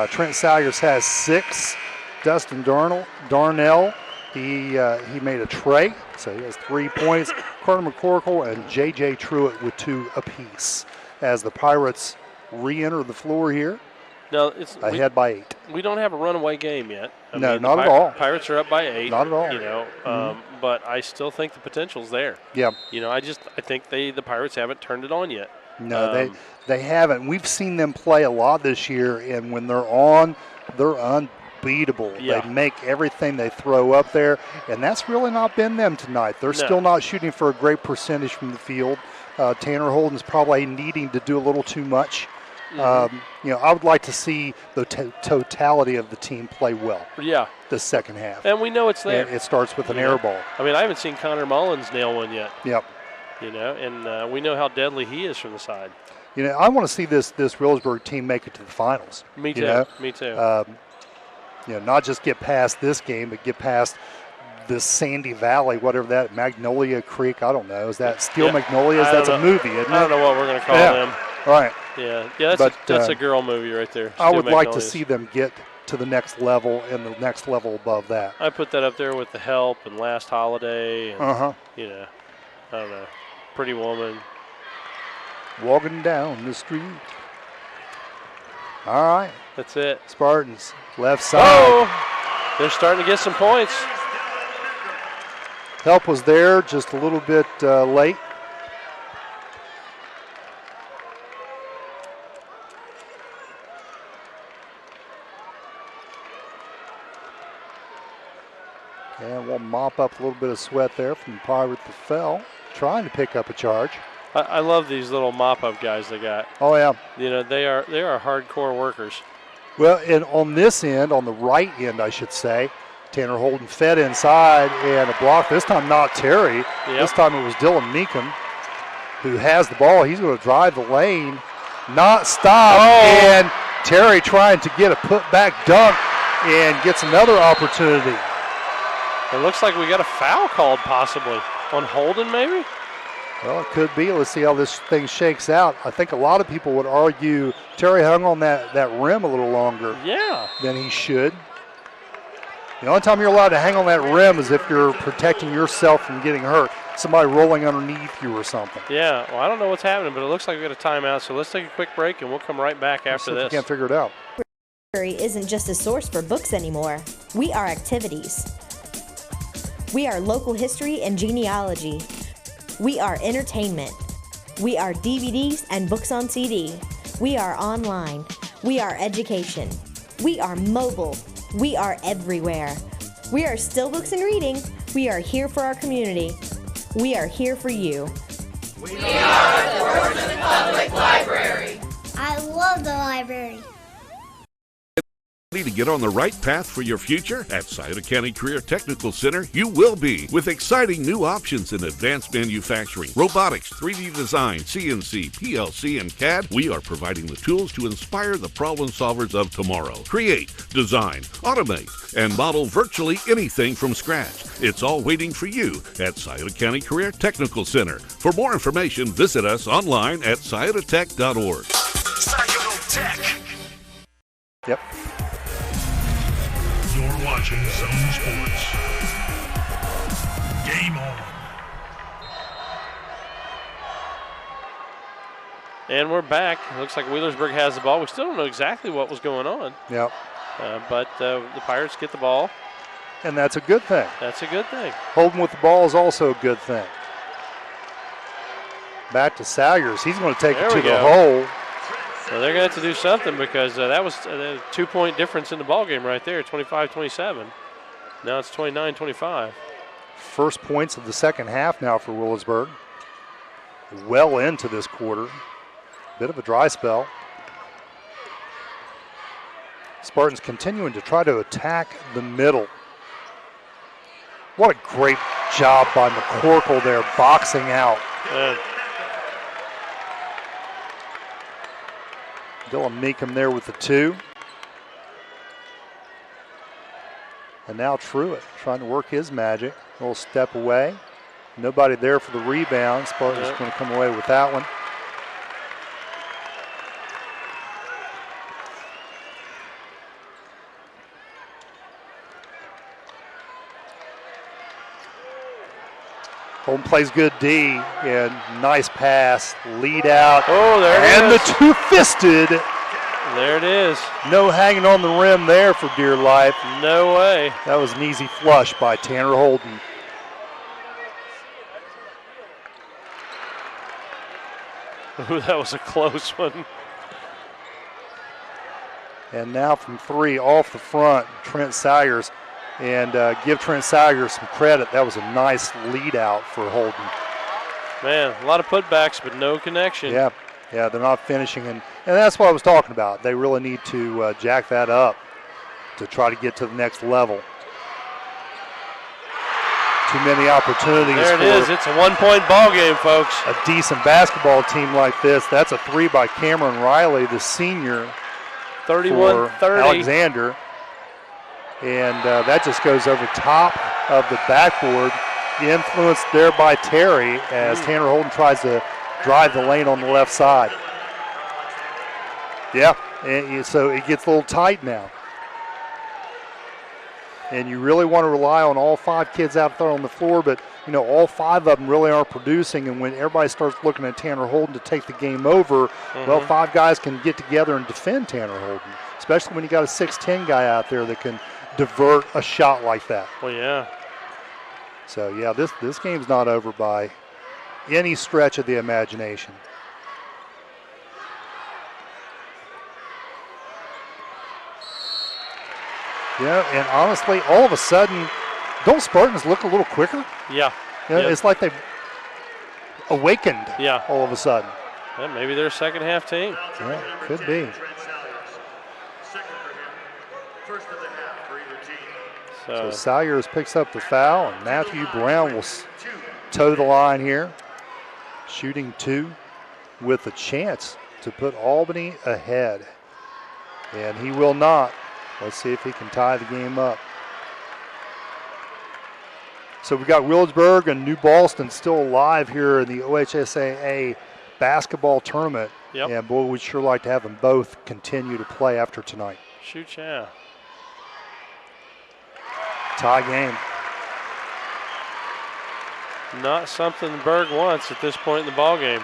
Trent Salyers has 6. Dustin Darnell, he made a tray, so he has 3 points. Carter McCorkle and J.J. Truitt with 2 apiece as the Pirates re-enter the floor here. No, ahead by 8. We don't have a runaway game yet. I No, mean, not at all. Pirates are up by 8. Not at all. You know, but I still think the potential's there. Yeah. You know, I think the Pirates haven't turned it on yet. No, they haven't. We've seen them play a lot this year, and when they're on, they're unbeatable. Yeah. They make everything they throw up there, and that's really not been them tonight. They're still not shooting for a great percentage from the field. Tanner Holden's probably needing to do a little too much. You know, I would like to see the totality of the team play well. Yeah. The second half. And we know it's there. And it starts with an air ball. I mean, I haven't seen Connor Mullins nail one yet. Yep. You know, and we know how deadly he is from the side. You know, I want to see this Wheelersburg team make it to the finals. Me too. You know? Me too. You know, not just get past this game, but get past this Sandy Valley, whatever that, Magnolia Creek, I don't know. Is that Steel Yeah. Magnolias? That's a movie, isn't it? I don't know what we're going to call them. Right. Yeah, that's a girl movie right there. I would Steel like to Magnolias. see them get to the next level and the next level above that. I put that up there with The Help and Last Holiday and, you know, I don't know, Pretty Woman. Walking down the street. All right. That's it. Spartans, left side. Oh, they're starting to get some points. Help was there, just a little bit late. And we'll mop up a little bit of sweat there from the pirate that fell, trying to pick up a charge. I love these little mop-up guys they got. Oh, yeah. You know, they are hardcore workers. Well, and on this end, on the right end, I should say, Tanner Holden fed inside and a block. This time not Terry. Yep. This time it was Dylan Meekum who has the ball. He's going to drive the lane, not stop. And Terry trying to get a put-back dunk and gets another opportunity. It looks like we got a foul called possibly on Holden maybe? Well, it could be. Let's see how this thing shakes out. I think a lot of people would argue Terry hung on that rim a little longer than he should. The only time you're allowed to hang on that rim is if you're protecting yourself from getting hurt. Somebody rolling underneath you or something. Yeah, well, I don't know what's happening, but it looks like we got a timeout. So let's take a quick break, and we'll come right back after this. Can't figure it out. Library isn't just a source for books anymore. We are activities. We are local history and genealogy. We are entertainment. We are DVDs and books on CD. We are online. We are education. We are mobile. We are everywhere. We are still books and reading. We are here for our community. We are here for you. We are the Portsmouth Public Library. I love the library. To get on the right path for your future? At Scioto County Career Technical Center, you will be, with exciting new options in advanced manufacturing, robotics, 3D design, CNC, PLC, and CAD. We are providing the tools to inspire the problem solvers of tomorrow. Create, design, automate, and model virtually anything from scratch. It's all waiting for you at Scioto County Career Technical Center. For more information, visit us online at sciototech.org. Scioto Tech. Yep. You're watching Zone Sports. Game on. And we're back. Looks like Wheelersburg has the ball. We still don't know exactly what was going on. Yep. But the Pirates get the ball. And that's a good thing. That's a good thing. Holding with the ball is also a good thing. Back to Salyers. He's going to take it to the hole. So they're going to have to do something because that was a 2-point difference in the ballgame right there, 25-27. Now it's 29-25. First points of the second half now for Wheelersburg. Well into this quarter. Bit of a dry spell. Spartans continuing to try to attack the middle. What a great job by McCorkle there, boxing out. Dylan Meekum there with the 2. And now Truitt trying to work his magic. A little step away. Nobody there for the rebound. Spartans going to come away with that one. Holden plays good D, and nice pass, lead out. Oh, there it is. And the two-fisted. There it is. No hanging on the rim there for dear life. No way. That was an easy flush by Tanner Holden. Ooh, that was a close one. And now from 3 off the front, Trent Salyers. And give Trent Salyers some credit. That was a nice lead out for Holden. Man, a lot of putbacks, but no connection. Yeah, they're not finishing. And that's what I was talking about. They really need to jack that up to try to get to the next level. Too many opportunities. There it is. It's a 1-point ball game, folks. A decent basketball team like this. That's a 3 by Cameron Riley, the senior. 31-30. Alexander. And that just goes over top of the backboard. Influenced there by Terry as Tanner Holden tries to drive the lane on the left side. Yeah, and so it gets a little tight now. And you really want to rely on all 5 kids out there on the floor, but all 5 of them really aren't producing. And when everybody starts looking at Tanner Holden to take the game over, well, 5 guys can get together and defend Tanner Holden, especially when you got a 6'10" guy out there that can divert a shot like that. Well, yeah. So, yeah, this game's not over by any stretch of the imagination. Yeah, and honestly, all of a sudden, don't Spartans look a little quicker? Yeah. It's like they've awakened all of a sudden. Yeah, maybe they're a second half team. Yeah, could be. So Salyers picks up the foul, and Matthew Brown will toe the line here. Shooting 2 with a chance to put Albany ahead. And he will not. Let's see if he can tie the game up. So we've got Wheelersburg and New Boston still alive here in the OHSAA basketball tournament. Yep. And boy, we'd sure like to have them both continue to play after tonight. Shoot, yeah. Tie game. Not something Berg wants at this point in the ball game.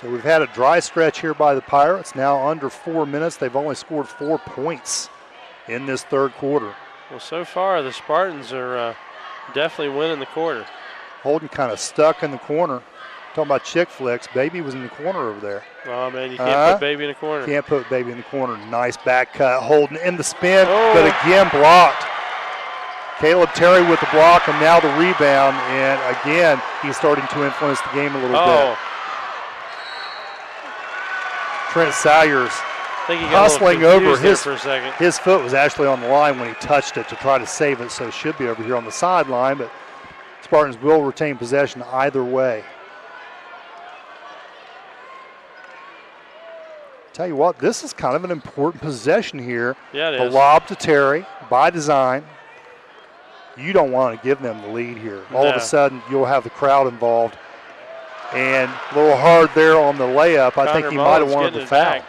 So we've had a dry stretch here by the Pirates. Now under 4 minutes. They've only scored 4 points in this third quarter. Well, so far the Spartans are definitely winning the quarter. Holden kind of stuck in the corner. Talking about chick flicks, Baby was in the corner over there. Oh, man, you can't put Baby in the corner. Can't put Baby in the corner. Nice back cut. Holden in the spin, but again blocked. Caleb Terry with the block and now the rebound. And again, he's starting to influence the game a little bit. Trent Salyers hustling over. His foot was actually on the line when he touched it to try to save it, so it should be over here on the sideline, but Spartans will retain possession either way. Tell you what, this is kind of an important possession here. Yeah, it is. The lob to Terry by design. You don't want to give them the lead here. All of a sudden, you'll have the crowd involved. And a little hard there on the layup. I think he might have wanted the foul.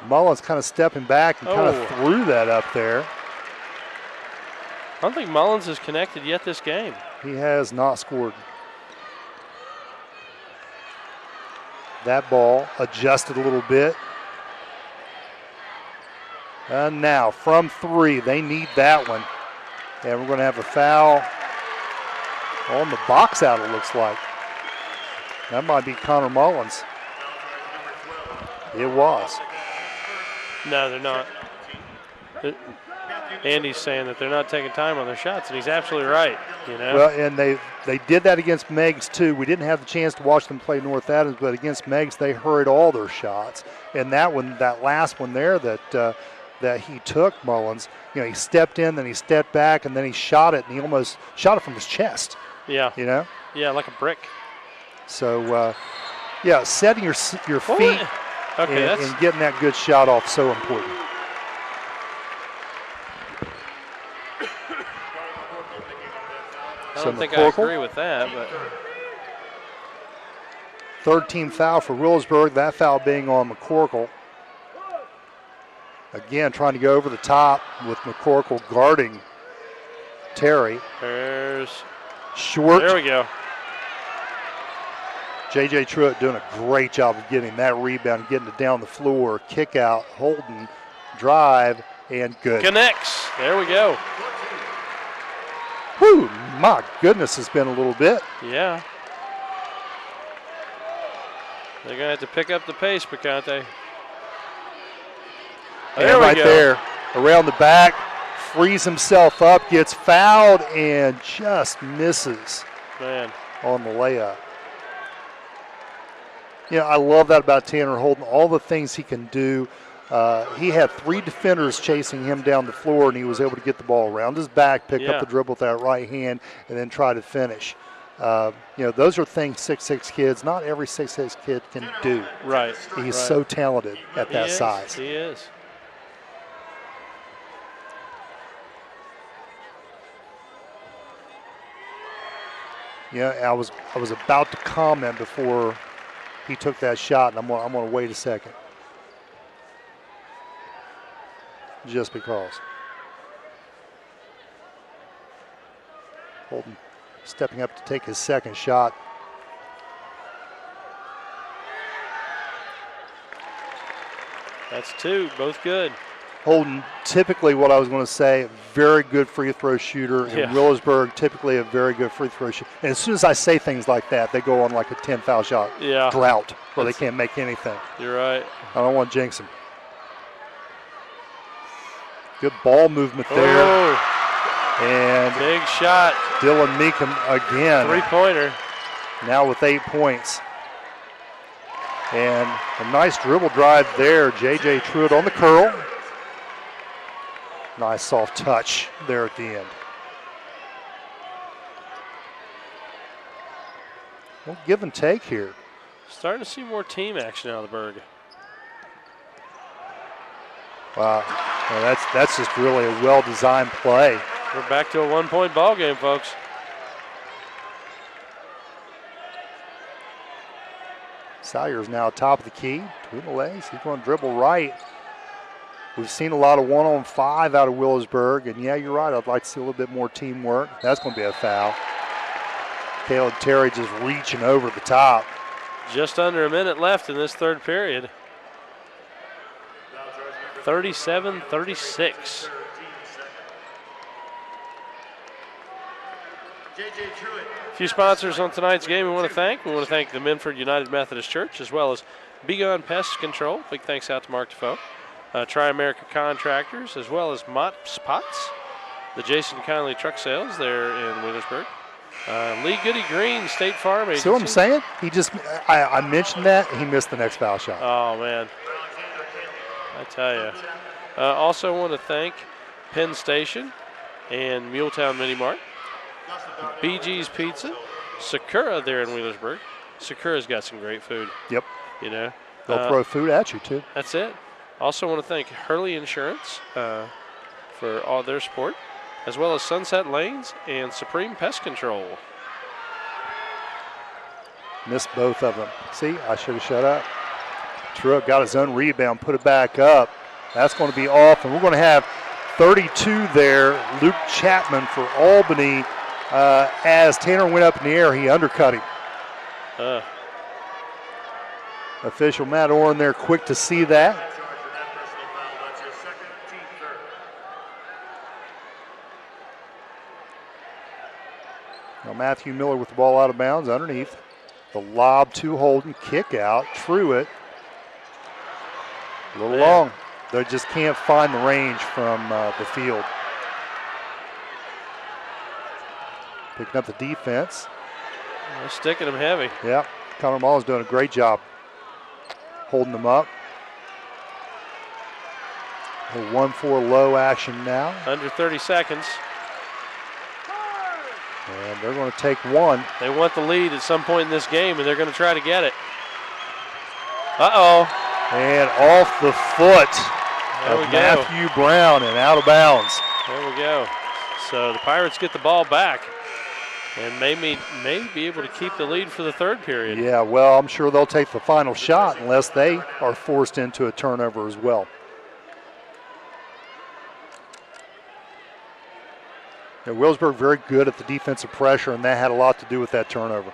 Mullins kind of stepping back and kind of threw that up there. I don't think Mullins has connected yet this game. He has not scored. That ball adjusted a little bit. And now from 3, they need that one. And we're going to have a foul on the box out, it looks like. That might be Connor Mullins. It was. No, they're not. Andy's saying that they're not taking time on their shots, and he's absolutely right. Well, and they did that against Meigs too. We didn't have the chance to watch them play North Adams, but against Meigs they hurried all their shots. And that one, that last one there that he took, Mullins, he stepped in, then he stepped back, and then he shot it, and he almost shot it from his chest. Yeah. Yeah, like a brick. So, setting your feet and getting that good shot off so important. I don't think I agree with that, but. Third team foul for Wheelersburg, that foul being on McCorkle. Again, trying to go over the top with McCorkle guarding Terry. There's Short. There we go. J.J. Truitt doing a great job of getting that rebound, getting it down the floor. Kick out, Holden, drive, and good. Connects. There we go. Whew, my goodness, it's been a little bit. Yeah. They're going to have to pick up the pace, Picante. There we go. There, around the back, frees himself up, gets fouled, and just misses on the layup. I love that about Tanner Holden, all the things he can do. He had 3 defenders chasing him down the floor, and he was able to get the ball around his back, pick up the dribble with that right hand, and then try to finish. those are things 6'6" kids, not every 6'6" kid can do. Right. He's so talented at that size. He is. Yeah, I was about to comment before he took that shot, and I'm gonna wait a second, just because. Holden stepping up to take his second shot. That's 2, both good. Holden, typically what I was going to say, very good free throw shooter. And Wheelersburg, typically a very good free throw shooter. And as soon as I say things like that, they go on like a 10 foul shot drought where they can't make anything. You're right. I don't want to jinx them. Good ball movement there. Oh. And big shot. Dylan Meekum again. 3-pointer. Now with 8 points. And a nice dribble drive there. J.J. Truitt on the curl. Nice soft touch there at the end. Well, give and take here. Starting to see more team action out of the Berg. Wow, well, that's just really a well-designed play. We're back to a 1-point ball game, folks. Salyer's now top of the key, between the legs. He's going to dribble right. We've seen a lot of 1-on-5 out of Wheelersburg, and yeah, you're right. I'd like to see a little bit more teamwork. That's going to be a foul. Caleb Terry just reaching over the top. Just under a minute left in this third period. 37-36. A few sponsors on tonight's game we want to thank. We want to thank the Minford United Methodist Church as well as Begon Pest Control. Big thanks out to Mark Defoe. Tri-America Contractors as well as Mott's Pots. The Jason Conley Truck Sales there in Wheelersburg. Lee Goody Green, State Farm Agency. See what I'm saying? He just, I mentioned that, he missed the next foul shot. Oh, man. I tell you. Also want to thank Penn Station and Muletown Mini Mart. BG's Pizza, Sakura there in Wheelersburg. Sakura's got some great food. Yep. You know. They'll throw food at you, too. That's it. Also want to thank Hurley Insurance for all their support, as well as Sunset Lanes and Supreme Pest Control. Missed both of them. See, I should have shut up. Truitt got his own rebound, put it back up. That's going to be off, and we're going to have 32 there. Luke Chapman for Albany. As Tanner went up in the air, he undercut him. Official Matt Oren there, quick to see that. Now Matthew Miller with the ball out of bounds underneath. The lob to Holden, kick out, Truitt. A little long. They just can't find the range from the field. Picking up the defense. They're sticking them heavy. Yeah, Connor Mullins doing a great job holding them up. A 1-4 low action now. Under 30 seconds. And they're going to take one. They want the lead at some point in this game, and they're going to try to get it. Uh-oh. And off the foot of go. Matthew Brown and out of bounds. There we go. So the Pirates get the ball back and may be able to keep the lead for the third period. Yeah, well, I'm sure they'll take the final shot unless they are forced into a turnover as well. Yeah, Wheelersburg very good at the defensive pressure, and that had a lot to do with that turnover.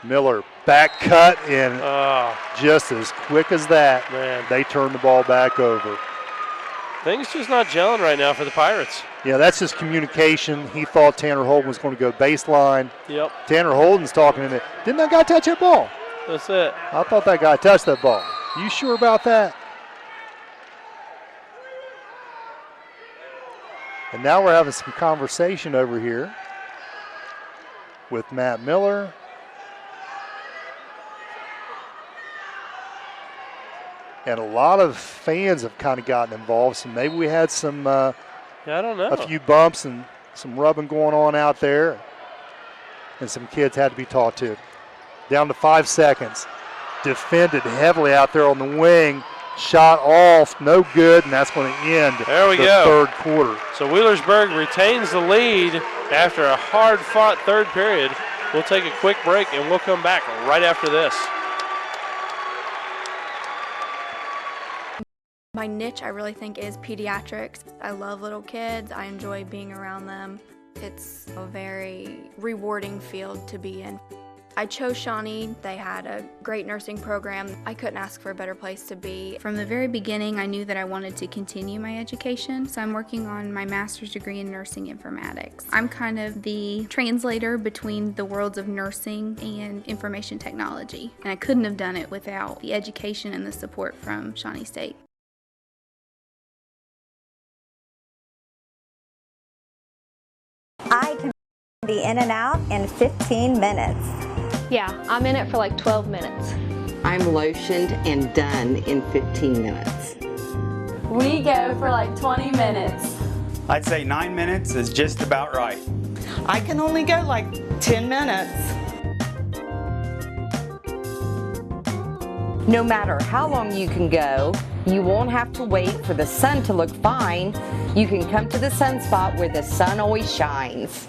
Miller, back cut, and just as quick as that, they turn the ball back over. Things just not gelling right now for the Pirates. Yeah, that's just communication. He thought Tanner Holden was going to go baseline. Yep. Tanner Holden's talking to him. Didn't that guy touch that ball? That's it. I thought that guy touched that ball. You sure about that? And now we're having some conversation over here with Matt Miller. And a lot of fans have kind of gotten involved, so maybe we had some I don't know. a few bumps and some rubbing going on out there, and some kids had to be taught to. Down to 5 seconds. Defended heavily out there on the wing. Shot off, no good, and that's going to end the third quarter. So Wheelersburg retains the lead after a hard-fought third period. We'll take a quick break, and we'll come back right after this. My niche, I really think, is pediatrics. I love little kids. I enjoy being around them. It's a very rewarding field to be in. I chose Shawnee. They had a great nursing program. I couldn't ask for a better place to be. From the very beginning, I knew that I wanted to continue my education, so I'm working on my master's degree in nursing informatics. I'm kind of the translator between the worlds of nursing and information technology, and I couldn't have done it without the education and the support from Shawnee State. I can be in and out in 15 minutes. Yeah, I'm in it for like 12 minutes. I'm lotioned and done in 15 minutes. We go for like 20 minutes. I'd say 9 minutes is just about right. I can only go like 10 minutes. No matter how long you can go, you won't have to wait for the sun to look fine. You can come to the sun spot where the sun always shines.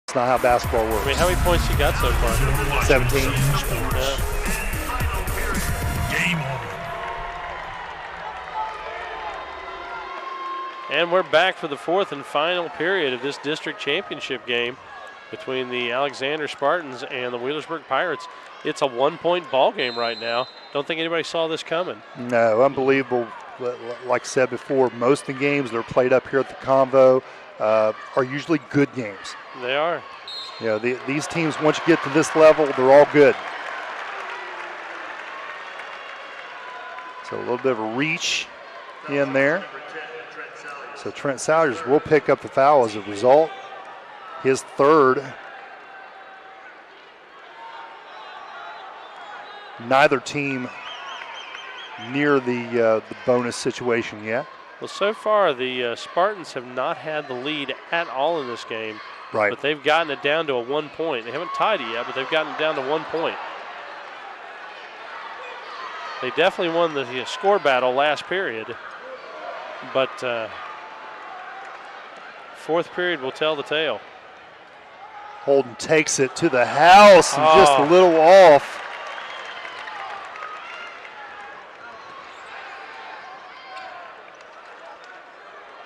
That's not how basketball works. I mean, how many points you got so far? 17. Game on. And we're back for the fourth and final period of this district championship game between the Alexander Spartans and the Wheelersburg Pirates. It's a 1-point ball game right now. Don't think anybody saw this coming. No, unbelievable. Like I said before, most of the games that are played up here at the Convo are usually good games. They are. You know, these teams, once you get to this level, they're all good. So a little bit of a reach in there. So Trent Salyers will pick up the foul as a result. His third. Neither team near the bonus situation yet. Well, so far the Spartans have not had the lead at all in this game. Right. But they've gotten it down to a 1 point. They haven't tied it yet, but they've gotten it down to 1 point. They definitely won the score battle last period, but fourth period will tell the tale. Holden takes it to the house and just a little off.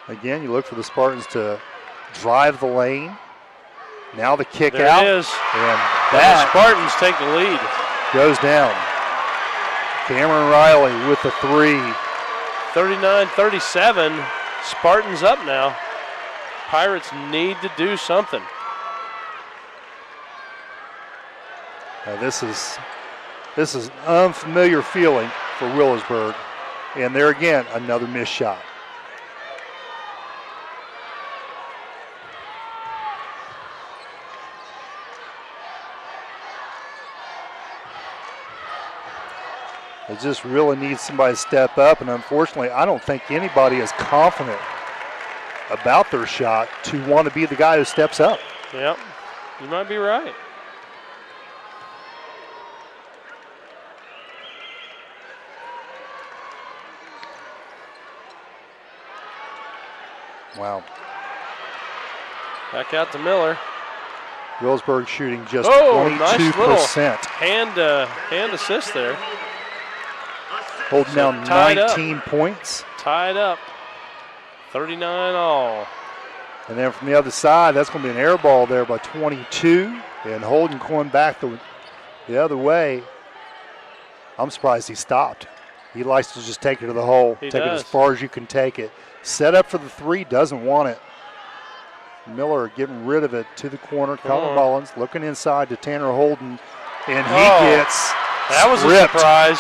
Again, you look for the Spartans to drive the lane. Now the kick there out. It is. And the Spartans take the lead. Goes down. Cameron Riley with the three. 39-37. Spartans up now. Pirates need to do something. Now this is an unfamiliar feeling for Wheelersburg. And there again, another missed shot. They just really need somebody to step up, and unfortunately, I don't think anybody is confident about their shot to want to be the guy who steps up. Yep, you might be right. Wow. Back out to Miller. Wheelersburg shooting just 22%. Nice little hand assist there. Holding down 19 points. Tied up. 39 all. And then from the other side, that's going to be an air ball there by 22. And Holden going back the other way. I'm surprised he stopped. He likes to just take it to the hole. Take it as far as you can take it. Set up for the three, doesn't want it. Miller getting rid of it to the corner. Colin Mullins looking inside to Tanner Holden. And he gets that was stripped. A surprise.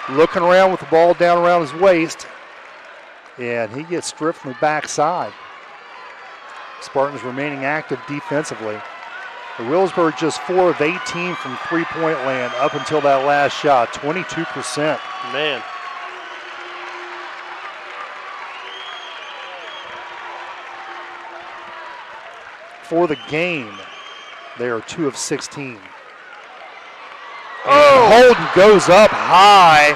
Looking around with the ball down around his waist. And he gets stripped from the backside. Spartans remaining active defensively. The Wheelersburg just 4 of 18 from three-point land up until that last shot, 22%. Man. for the game. They are 2 of 16. Holden goes up high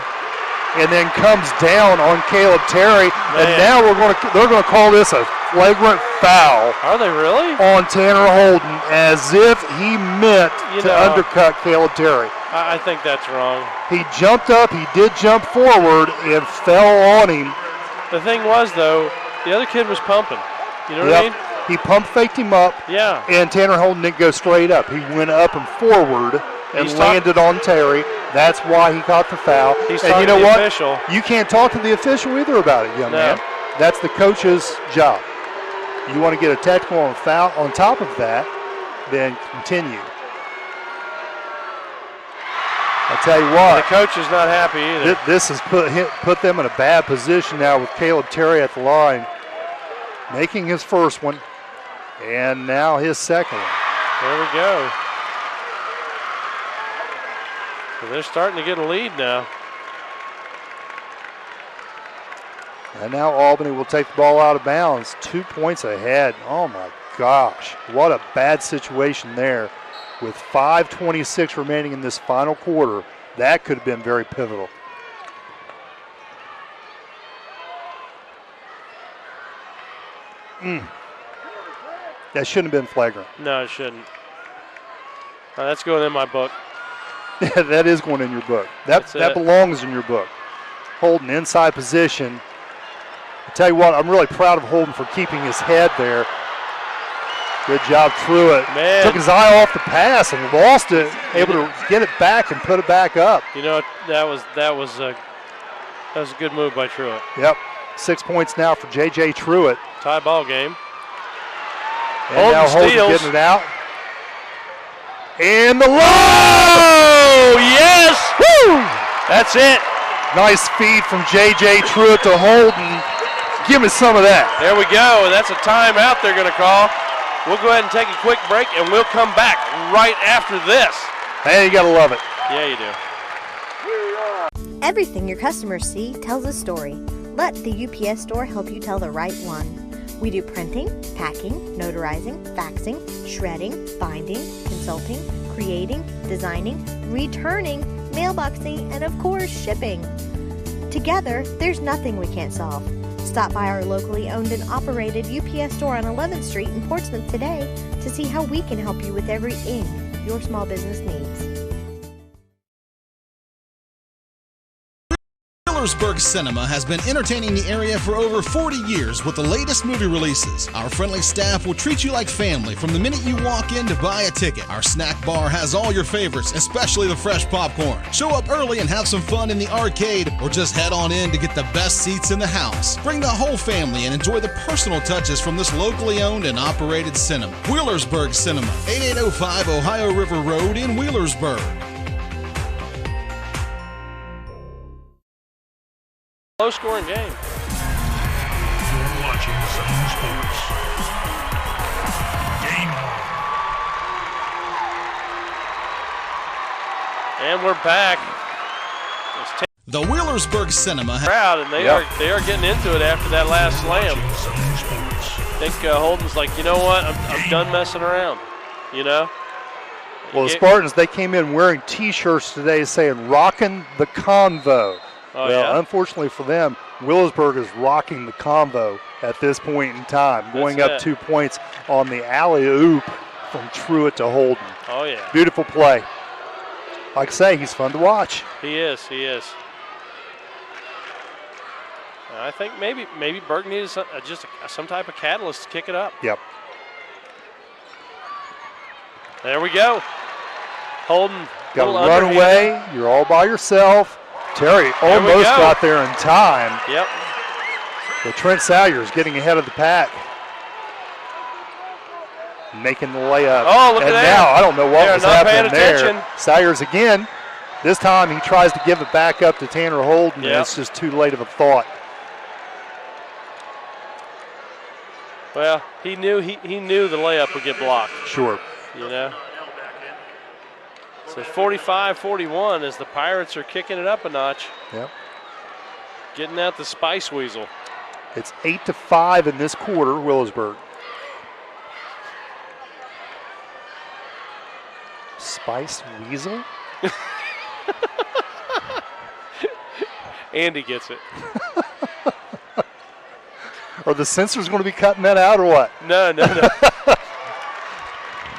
and then comes down on Caleb Terry. And now they're going to call this a flagrant foul. Are they really? On Tanner Holden, as if he meant to undercut Caleb Terry. I think that's wrong. He jumped up, he did jump forward and fell on him. The thing was, though, the other kid was pumping. You know what I mean? He pump faked him up. Yeah. And Tanner Holden didn't go straight up. He went up and forward and landed on Terry. That's why he caught the foul. He's and you know to the what? official. You can't talk to the official either about it, young man. That's the coach's job. You want to get a technical on foul on top of that, then continue. I tell you what. The coach is not happy either. This has put them in a bad position now with Caleb Terry at the line, making his first one, and now his second one. There we go. So they're starting to get a lead now. And now Albany will take the ball out of bounds. 2 points ahead. Oh my gosh, what a bad situation there. With 5:26 remaining in this final quarter, that could have been very pivotal. That shouldn't have been flagrant. No, it shouldn't. That's going in my book. That is going in your book. That belongs in your book. Holden inside position. I tell you what, I'm really proud of Holden for keeping his head there. Good job, Truitt. Man. Took his eye off the pass and lost it. Able to get it back and put it back up. You know, that was a good move by Truitt. Yep. 6 points now for J.J. Truitt. Tie ball game. And now Holden getting it out. And the low! Oh, yes! Woo! That's it. Nice feed from J.J. Truitt to Holden. Give me some of that. There we go. That's a timeout they're going to call. We'll go ahead and take a quick break, and we'll come back right after this. Hey, you got to love it. Yeah, you do. Everything your customers see tells a story. Let the UPS store help you tell the right one. We do printing, packing, notarizing, faxing, shredding, binding, consulting, creating, designing, returning, mailboxing, and of course, shipping. Together, there's nothing we can't solve. Stop by our locally owned and operated UPS store on 11th Street in Portsmouth today to see how we can help you with everything your small business needs. Wheelersburg Cinema has been entertaining the area for over 40 years with the latest movie releases. Our friendly staff will treat you like family from the minute you walk in to buy a ticket. Our snack bar has all your favorites, especially the fresh popcorn. Show up early and have some fun in the arcade, or just head on in to get the best seats in the house. Bring the whole family and enjoy the personal touches from this locally owned and operated cinema. Wheelersburg Cinema, 8805 Ohio River Road in Wheelersburg. Low-scoring game. You're watching Zone Sports. Game on. And we're back. The Wheelersburg Cinema crowd, and they are getting into it after that last slam. I think Holden's like, you know what? I'm done messing around. You know. Well, the Spartans, they came in wearing T-shirts today saying "Rockin' the Convo." Oh, well, unfortunately for them, Wheelersburg is rocking the convo at this point in time, going up 2 points on the alley-oop from Truitt to Holden. Oh, yeah. Beautiful play. Like I say, he's fun to watch. He is. I think maybe Burke needed some type of catalyst to kick it up. Yep. There we go. Holden. Got to run away. You're all by yourself. Terry almost got there in time. Yep. But Trent Salyers getting ahead of the pack. Making the layup. Oh, look at that. And now I don't know what was happening there. Attention. Salyers again. This time he tries to give it back up to Tanner Holden, and it's just too late of a thought. Well, he knew the layup would get blocked. Sure. You know. So 45-41 as the Pirates are kicking it up a notch. Yep. Getting out the Spice Weasel. It's 8-5 in this quarter, Wheelersburg. Spice Weasel? Andy gets it. Are the censors going to be cutting that out or what? No.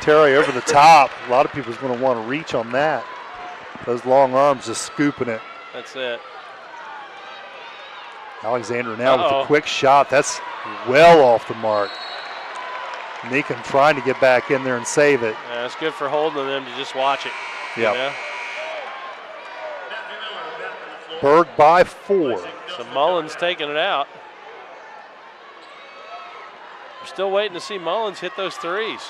Terry over the top. A lot of people's going to want to reach on that. Those long arms just scooping it. That's it. Alexandria now with a quick shot. That's well off the mark. Meekum trying to get back in there and save it. Yeah, it's good for Holden and them to just watch it. Yep. You know? Berg by 4. So Mullins taking it out. We're still waiting to see Mullins hit those threes.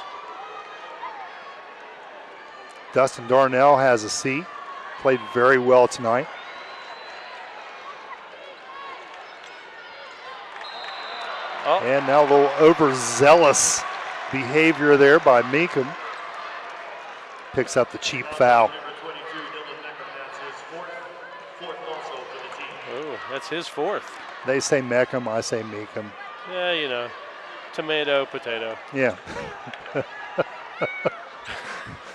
Dustin Darnell has a seat. Played very well tonight. And now a little overzealous behavior there by Meekum. Picks up the cheap foul. Oh, that's his 4th. They say Meckham, I say Meekum. Yeah, you know, tomato, potato. Yeah.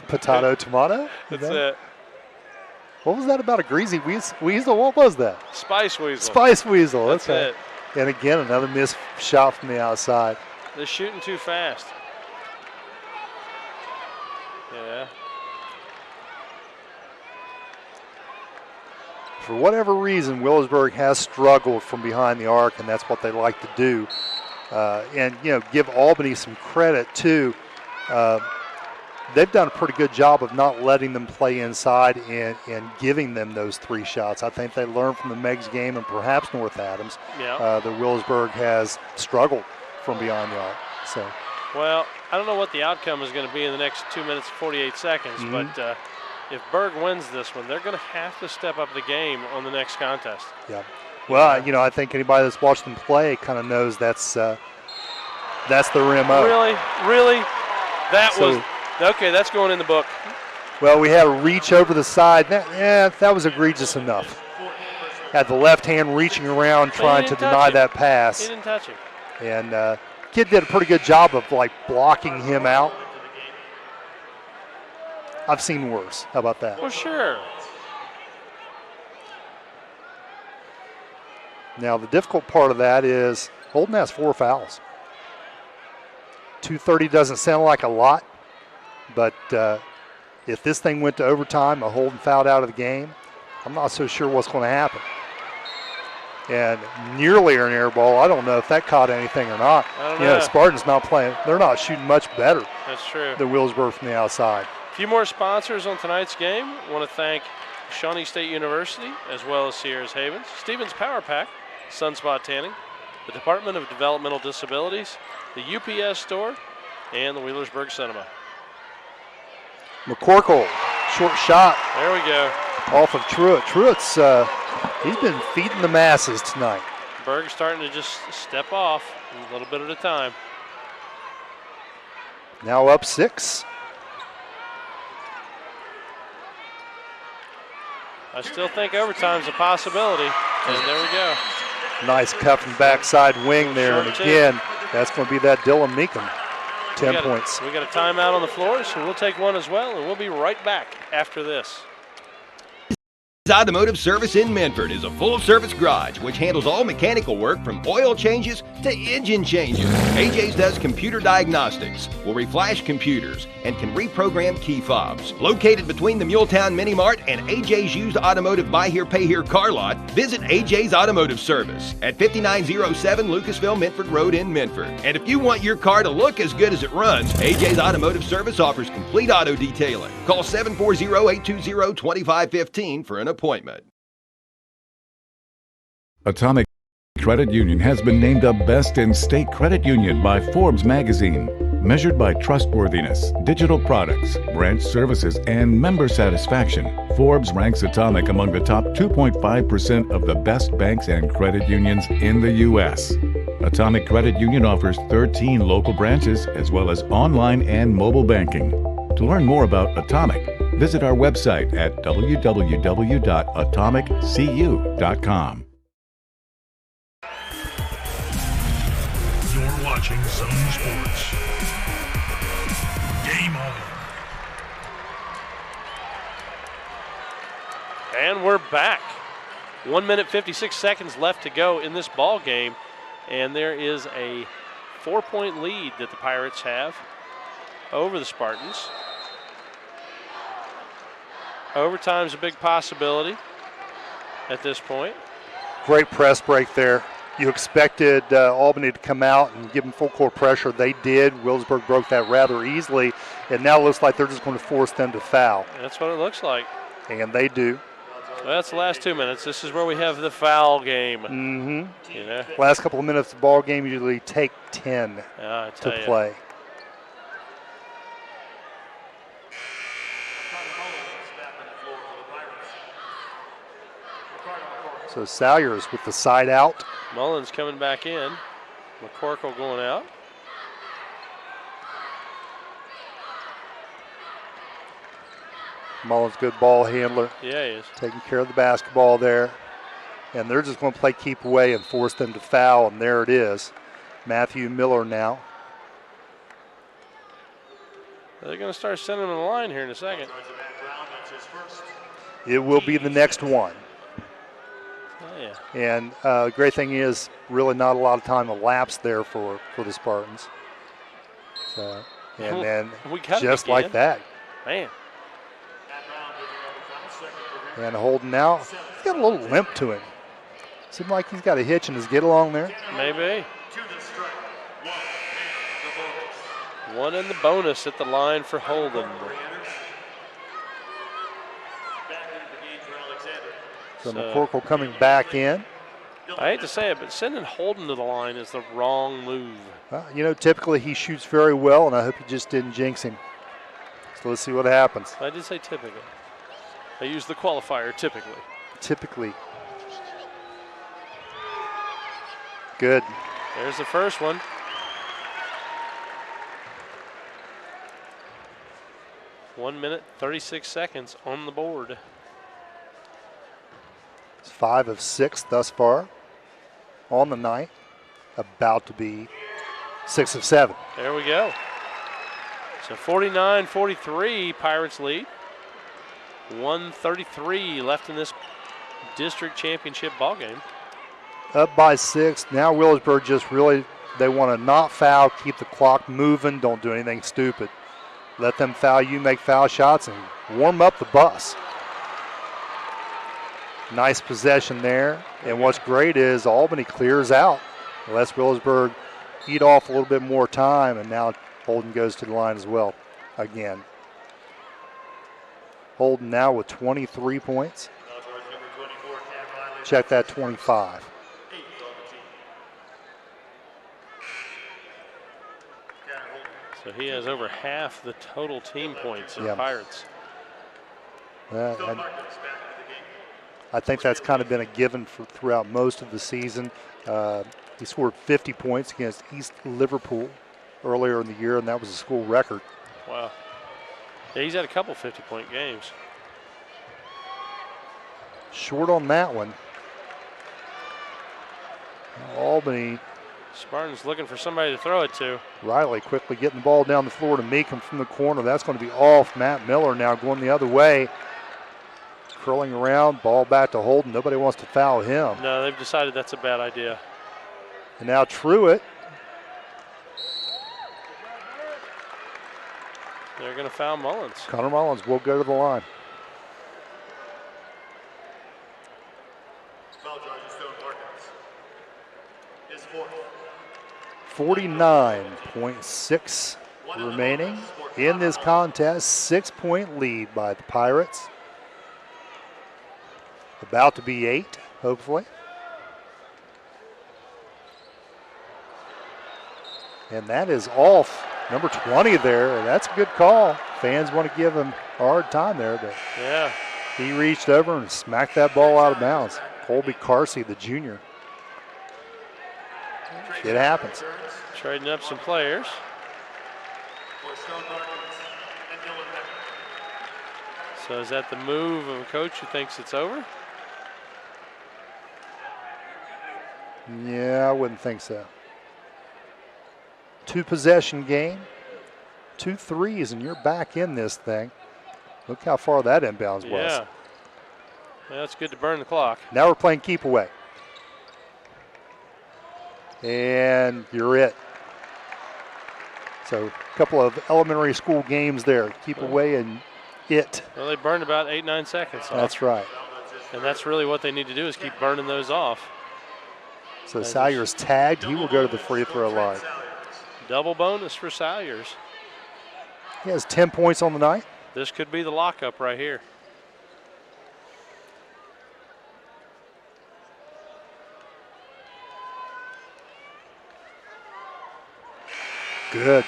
Potato, tomato? That's it. What was that about a greasy weasel? What was that? Spice Weasel. Spice Weasel. That's okay. it. And again, another missed shot from the outside. They're shooting too fast. Yeah. For whatever reason, Wheelersburg has struggled from behind the arc, and that's what they like to do. And, you know, give Albany some credit, too. They've done a pretty good job of not letting them play inside and giving them those 3 shots. I think they learned from the Meggs game and perhaps North Adams that Wheelersburg has struggled from beyond the arc. So, well, I don't know what the outcome is going to be in the next 2 minutes and 48 seconds, but if Berg wins this one, they're going to have to step up the game on the next contest. Yeah. Well, you know, I think anybody that's watched them play kind of knows that's their MO. Really? That was okay. That's going in the book. Well, we had a reach over the side. That was egregious enough. Had the left hand reaching around trying to deny that pass. He didn't touch him. And kid did a pretty good job of like blocking him out. I've seen worse. How about that? Well, sure. Now, the difficult part of that is Holden has 4 fouls. 230 doesn't sound like a lot, but if this thing went to overtime, a Holden fouled out of the game, I'm not so sure what's going to happen. And nearly an air ball, I don't know if that caught anything or not. I don't know. Spartan's not playing. They're not shooting much better That's true. than Wheelersburg from the outside. A few more sponsors on tonight's game. I want to thank Shawnee State University as well as Sierra's Havens, Stevens Power Pack, Sunspot Tanning, the Department of Developmental Disabilities, the UPS Store, and the Wheelersburg Cinema. McCorkle, short shot. There we go. Off of Truitt. Truitt's, he's been feeding the masses tonight. Berg's starting to just step off a little bit at a time. Now up 6. I still think overtime's a possibility, and there we go. Nice cuff and backside wing there, and again, that's going to be that Dylan Meekum. 10 points. We got a timeout on the floor, so we'll take one as well, and we'll be right back after this. Automotive Service in Medford is a full-service garage which handles all mechanical work from oil changes to engine changes. AJ's does computer diagnostics, will reflash computers, and can reprogram key fobs. Located between the Muletown Mini Mart and AJ's used automotive buy here, pay here car lot, visit AJ's Automotive Service at 5907 Lucasville Medford Road in Medford. And if you want your car to look as good as it runs, AJ's Automotive Service offers complete auto detailing. Call 740-820-2515 for an appointment. Atomic Credit Union has been named a Best in State Credit Union by Forbes magazine. Measured by trustworthiness, digital products, branch services, and member satisfaction, Forbes ranks Atomic among the top 2.5% of the best banks and credit unions in the U.S. Atomic Credit Union offers 13 local branches as well as online and mobile banking. To learn more about Atomic, visit our website at www.atomiccu.com. You're watching Zone Sports. Game on. And we're back. 1 minute, 56 seconds left to go in this ball game. And there is a 4-point lead that the Pirates have over the Spartans. Overtime's a big possibility at this point. Great press break there. You expected Albany to come out and give them full court pressure. They did. Wheelersburg broke that rather easily, and now it looks like they're just going to force them to foul. That's what it looks like. And they do. Well, that's the last 2 minutes. This is where we have the foul game. Mm-hmm. You know? Last couple of minutes of the ball game usually take 10 to play. So Salyers with the side out. Mullins coming back in. McCorkle going out. Mullins, good ball handler. Yeah, he is. Taking care of the basketball there. And they're just going to play keep away and force them to foul, and there it is. Matthew Miller now. They're going to start sending them in the line here in a second. It will be the next one. Oh, yeah. And the great thing is really not a lot of time elapsed there for the Spartans. So, and then just like that. Man. And Holden now, he's got a little limp to him. Seems like he's got a hitch in his get along there. Maybe. One in the bonus at the line for Holden. So McCorkle coming back in. I hate to say it, but sending Holden to the line is the wrong move. Well, you know, typically he shoots very well, and I hope he just didn't jinx him. So let's see what happens. I did say typically. I use the qualifier typically. Typically. Good. There's the first one. One minute, 36 seconds on the board. It's 5 of 6 thus far on the night. About to be 6 of 7. There we go. So 49-43, Pirates lead. 1:33 left in this district championship ball game. Up by 6. Now Wheelersburg just really, they want to not foul, keep the clock moving, don't do anything stupid. Let them foul you, make foul shots, and warm up the bus. Nice possession there. And what's great is Albany clears out. Lets Wheelersburg eat off a little bit more time, and now Holden goes to the line as well again. Holden now with 23 points. Check that 25. So he has over half the total team points of the Pirates. I think that's kind of been a given throughout most of the season. He scored 50 points against East Liverpool earlier in the year, and that was a school record. Wow. Yeah, he's had a couple 50-point games. Short on that one. Albany. Spartans looking for somebody to throw it to. Riley quickly getting the ball down the floor to Meekum from the corner. That's going to be off. Matt Miller now going the other way. Curling around, ball back to Holden. Nobody wants to foul him. No, they've decided that's a bad idea. And now Truitt. They're going to foul Mullins. Connor Mullins will go to the line. 49.6 remaining in this contest. 6-point lead by the Pirates. About to be 8, hopefully. And that is off. Number 20 there, and that's a good call. Fans want to give him a hard time there, but yeah, he reached over and smacked that ball out of bounds. Colby Carsey, the junior. It happens. Trading up some players. So is that the move of a coach who thinks it's over? Yeah, I wouldn't think so. 2-possession game, 2 threes, and you're back in this thing. Look how far that inbounds was. Yeah. Well, it's good to burn the clock. Now we're playing keep away. And you're it. So a couple of elementary school games there. Keep away and it. Well, they burned about 8-9 seconds off. That's right. And that's really what they need to do is keep burning those off. So Salyer's tagged. He will go to the free throw line. Double bonus for Salyers. He has 10 points on the night. This could be the lockup right here. Good.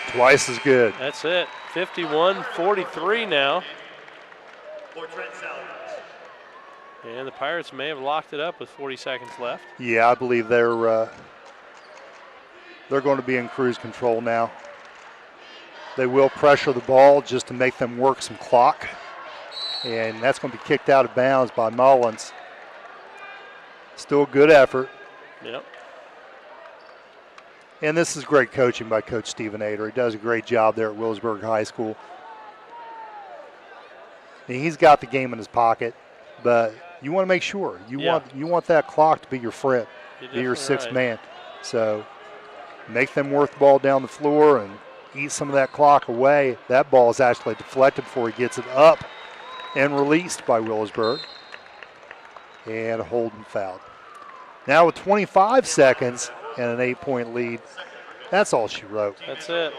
Twice as good. That's it. 51-43 now. And the Pirates may have locked it up with 40 seconds left. Yeah, I believe they're going to be in cruise control now. They will pressure the ball just to make them work some clock. And that's going to be kicked out of bounds by Mullins. Still a good effort. Yep. And this is great coaching by Coach Stephen Ader. He does a great job there at Wheelersburg High School. And he's got the game in his pocket, but you want to make sure you want that clock to be your friend, be your sixth man. So make them work the ball down the floor and eat some of that clock away. That ball is actually deflected before he gets it up and released by Wheelersburg. And a holding foul. Now with 25 seconds and an 8-point lead, that's all she wrote. That's it.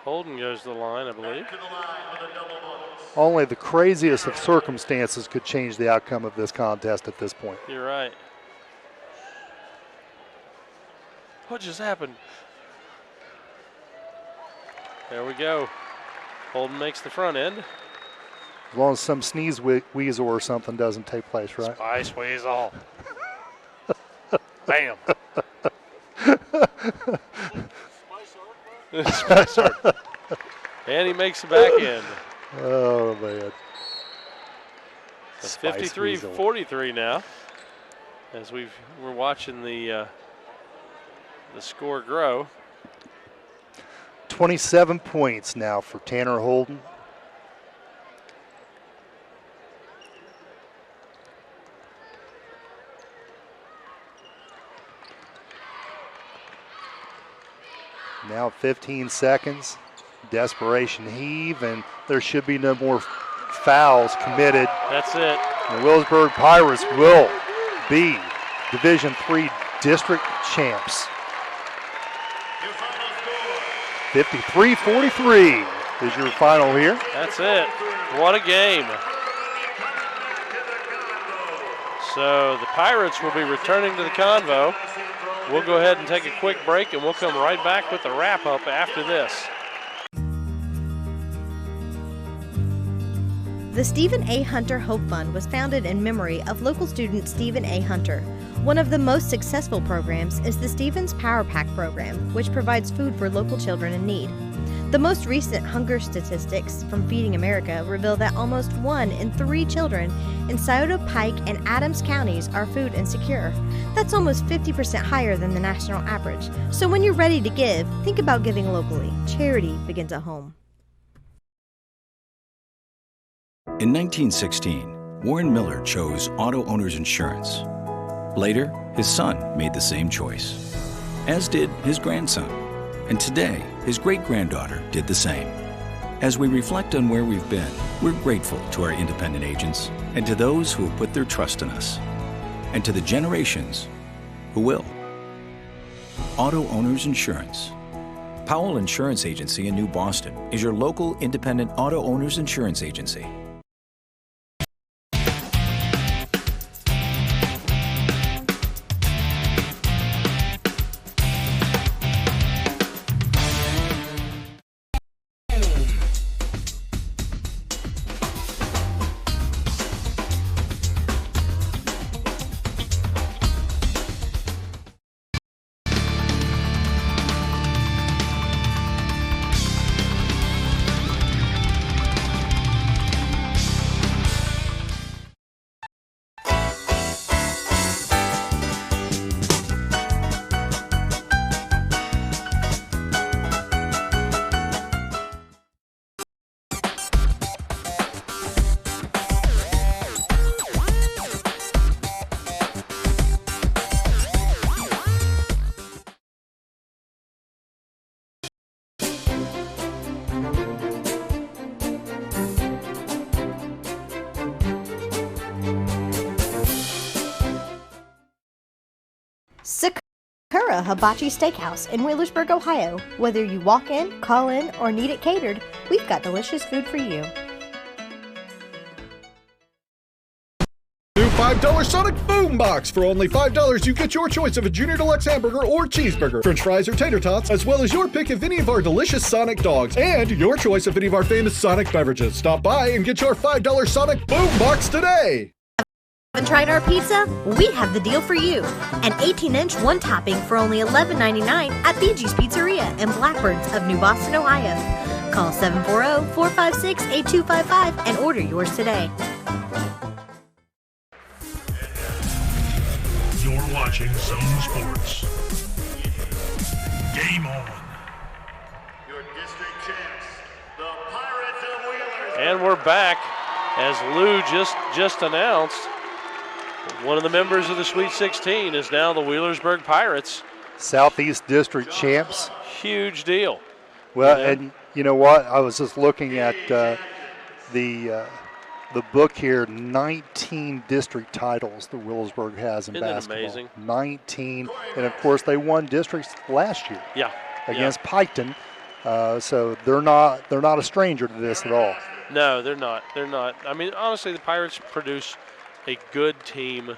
Holden goes to the line, I believe. Only the craziest of circumstances could change the outcome of this contest at this point. You're right. What just happened? There we go. Holden makes the front end. As long as some sneeze weasel or something doesn't take place, right? Spice weasel. Bam. And he makes the back end. Oh, man. It's 53-43 now. As we're watching the score grow. 27 points now for Tanner Holden. Now 15 seconds, desperation heave, and there should be no more fouls committed. That's it. The Wheelersburg Pirates will be Division III district champs. 53-43 is your final here. That's it. What a game. So the Pirates will be returning to the convo. We'll go ahead and take a quick break, and we'll come right back with the wrap-up after this. The Stephen A. Hunter Hope Fund was founded in memory of local student Stephen A. Hunter. One of the most successful programs is the Stevens Power Pack program, which provides food for local children in need. The most recent hunger statistics from Feeding America reveal that almost 1 in 3 children in Scioto, Pike, and Adams counties are food insecure. That's almost 50% higher than the national average. So when you're ready to give, think about giving locally. Charity begins at home. In 1916, Warren Miller chose auto owners insurance. Later, his son made the same choice, as did his grandson. And today, his great-granddaughter did the same. As we reflect on where we've been, we're grateful to our independent agents and to those who have put their trust in us, and to the generations who will. Auto Owners Insurance. Powell Insurance Agency in New Boston is your local independent auto owners insurance agency. Sakura Hibachi Steakhouse in Wheelersburg, Ohio. Whether you walk in, call in, or need it catered, we've got delicious food for you. New $5 Sonic Boom Box. For only $5, you get your choice of a Junior Deluxe hamburger or cheeseburger, French fries or tater tots, as well as your pick of any of our delicious Sonic dogs, and your choice of any of our famous Sonic beverages. Stop by and get your $5 Sonic Boom Box today. Haven't tried our pizza? We have the deal for you. An 18-inch one topping for only $11.99 at BG's Pizzeria in Blackbirds of New Boston, Ohio. Call 740-456-8255 and order yours today. You're watching Zone Sports. Game on. Your district champs, the Pirates of Wheelersburg. And we're back, as Lou just announced. One of the members of the Sweet 16 is now the Wheelersburg Pirates. Southeast District champs. Huge deal. Well, and you know what? I was just looking at the book here. 19 district titles that Wheelersburg has in basketball. Isn't that amazing? 19, and of course they won districts last year. Yeah. Against Piketon, so they're not a stranger to this at all. No, they're not. They're not. I mean, honestly, the Pirates produce a good team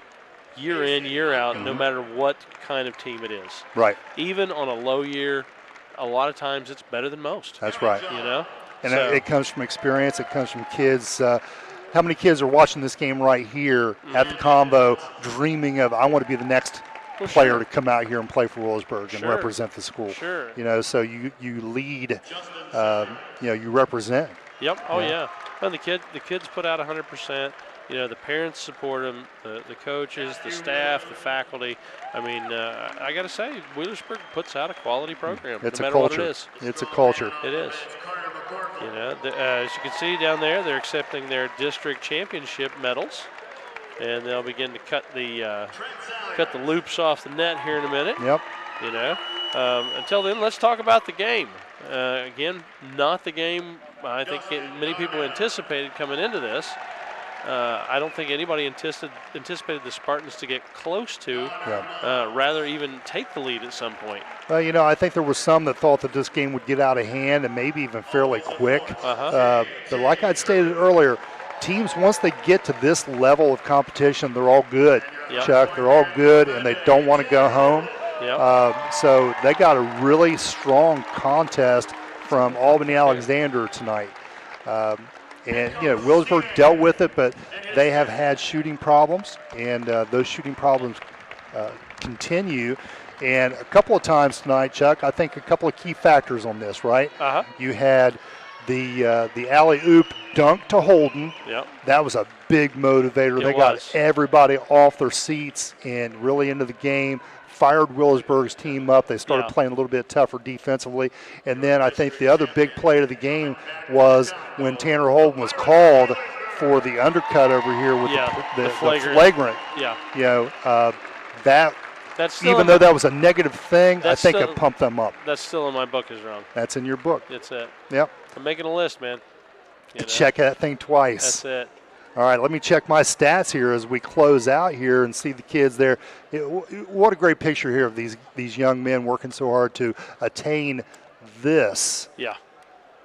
year in, year out, no matter what kind of team it is. Right. Even on a low year, a lot of times it's better than most. That's right. You know? And it comes from experience. It comes from kids. How many kids are watching this game right here at the Combo dreaming of, I want to be the next player to come out here and play for Wheelersburg and represent the school. Sure. You know, so you lead, you represent. Yep. Oh, yeah. And the kids put out 100%. You know, the parents support them, the coaches, the staff, the faculty. I mean, I got to say, Wheelersburg puts out a quality program. It's no a matter culture. What it is. It's a culture. It is. You know, as you can see down there, they're accepting their district championship medals, and they'll begin to cut the loops off the net here in a minute. Yep. You know, until then, let's talk about the game. Again, not the game I think many people anticipated coming into this. I don't think anybody anticipated the Spartans to get close to, rather even take the lead at some point. Well, you know, I think there were some that thought that this game would get out of hand and maybe even fairly quick. But like I'd stated earlier, teams, once they get to this level of competition, they're all good, Chuck. They're all good, and they don't want to go home. So they got a really strong contest from Albany Alexandria tonight. And, you know, Wheelersburg dealt with it, but they have had shooting problems, and those shooting problems continue. And a couple of times tonight, Chuck, I think a couple of key factors on this, right? You had the alley-oop dunk to Holden. That was a big motivator. They got everybody off their seats and really into the game. Fired Wheelersburg's team up. They started playing a little bit tougher defensively. And then I think the other big play of the game was when Tanner Holden was called for the undercut over here with the flagrant. You know, that's even though that was a negative thing, I think it pumped them up. That's still in my book is wrong. That's in your book. That's it. Yep. I'm making a list, man. You know? Check that thing twice. That's it. All right, let me check my stats here as we close out here and see the kids there. What a great picture here of these young men working so hard to attain this.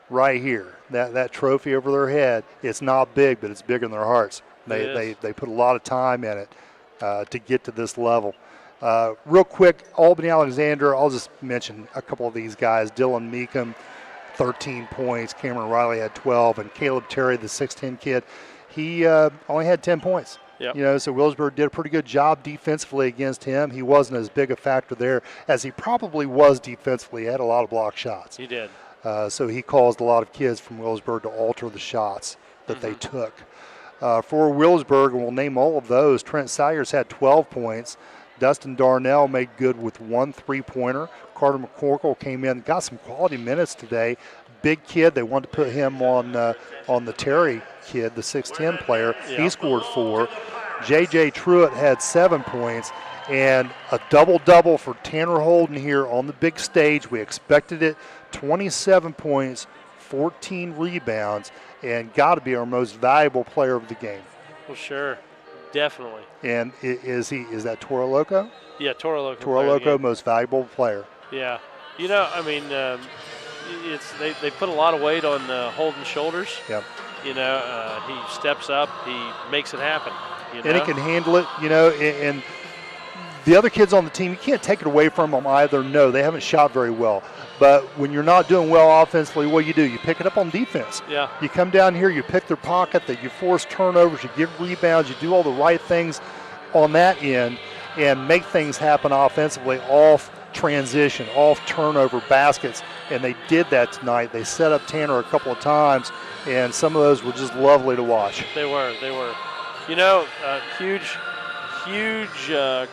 Right here, that trophy over their head. It's not big, but it's big in their hearts. They put a lot of time in it to get to this level. Real quick, Albany Alexandria, I'll just mention a couple of these guys. Dylan Meekum, 13 points. Cameron Riley had 12. And Caleb Terry, the 6'10 kid, he only had 10 points. You know, so Wheelersburg did a pretty good job defensively against him. He wasn't as big a factor there as he probably was defensively. He had a lot of block shots. He did. So he caused a lot of kids from Wheelersburg to alter the shots that they took. For Wheelersburg, and we'll name all of those, Trent Sayers had 12 points. Dustin Darnell made good with 1 3-pointer. Carter McCorkle came in, got some quality minutes today. Big kid. They wanted to put him on the Terry kid, the 6'10 player. He scored 4. J.J. Truitt had 7 points. And a double-double for Tanner Holden here on the big stage. We expected it. 27 points, 14 rebounds, and got to be our most valuable player of the game. Well, sure. Definitely. And is that Toro Loco? Yeah, Toro Loco. Toro Loco, most valuable player. Yeah. You know, I mean, they put a lot of weight on Holden's shoulders. Yep. You know, he steps up, he makes it happen. You know? And he can handle it, you know, and the other kids on the team, you can't take it away from them either. No, they haven't shot very well. But when you're not doing well offensively, what do? You pick it up on defense. Yeah. You come down here, you pick their pocket, that you force turnovers, you give rebounds, you do all the right things on that end and make things happen offensively off transition, off turnover baskets. And they did that tonight. They set up Tanner a couple of times, and some of those were just lovely to watch. They were. You know, huge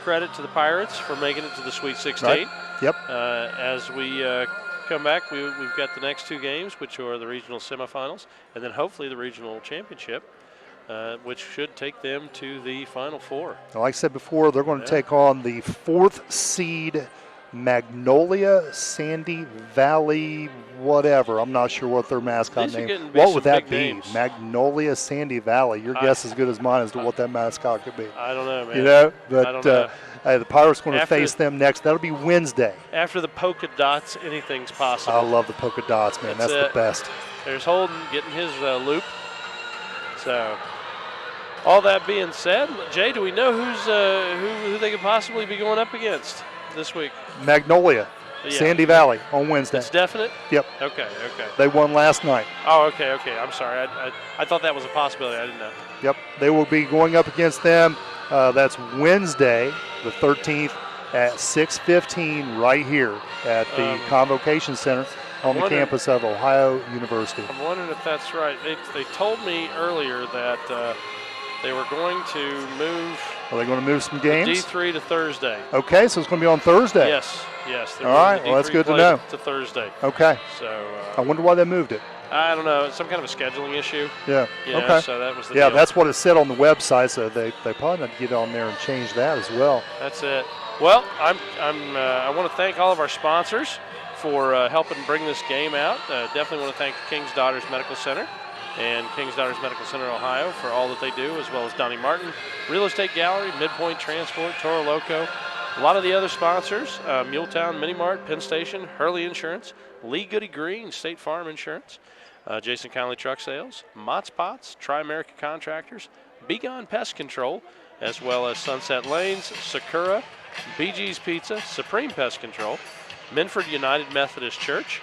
credit to the Pirates for making it to the Sweet 16. Right. Yep. As we come back, we've got the next two games, which are the regional semifinals, and then hopefully the regional championship, which should take them to the Final Four. Like I said before, they're going to take on the 4th seed Magnolia Sandy Valley whatever. I'm not sure what their mascot name. What would that be? Names. Magnolia Sandy Valley. Your guess is as good as mine as to what that mascot could be. I don't know, man. You know, but I don't know. The Pirates going to face them next. That'll be Wednesday. After the polka dots, anything's possible. I love the polka dots, man. That's the best. There's Holden getting his loop. So, all that being said, Jay, do we know who they could possibly be going up against this week? Magnolia, Sandy Valley on Wednesday. It's definite? Yep. Okay. They won last night. Oh, okay. I'm sorry. I thought that was a possibility. I didn't know. Yep. They will be going up against them. That's Wednesday, the 13th at 6:15 right here at the Convocation Center on the campus of Ohio University. I'm wondering if that's right. They told me earlier that they were going to move. Are they going to move some games? D3 to Thursday. Okay, so it's going to be on Thursday. Yes. All right, well, that's good to know. To Thursday. Okay. So. I wonder why they moved it. I don't know. It's some kind of a scheduling issue. Yeah. Okay. So that was the deal. That's what it said on the website. So they probably need to get on there and change that as well. That's it. Well, I want to thank all of our sponsors for helping bring this game out. Definitely want to thank King's Daughters Medical Center and King's Daughters Medical Center Ohio for all that they do, as well as Donnie Martin, Real Estate Gallery, Midpoint Transport, Toro Loco. A lot of the other sponsors, Muletown Mini Mart, Penn Station, Hurley Insurance, Lee Goody Green, State Farm Insurance, Jason Conley Truck Sales, Mott's Pots, Tri-America Contractors, Be Gone Pest Control, as well as Sunset Lanes, Sakura, BG's Pizza, Supreme Pest Control, Minford United Methodist Church.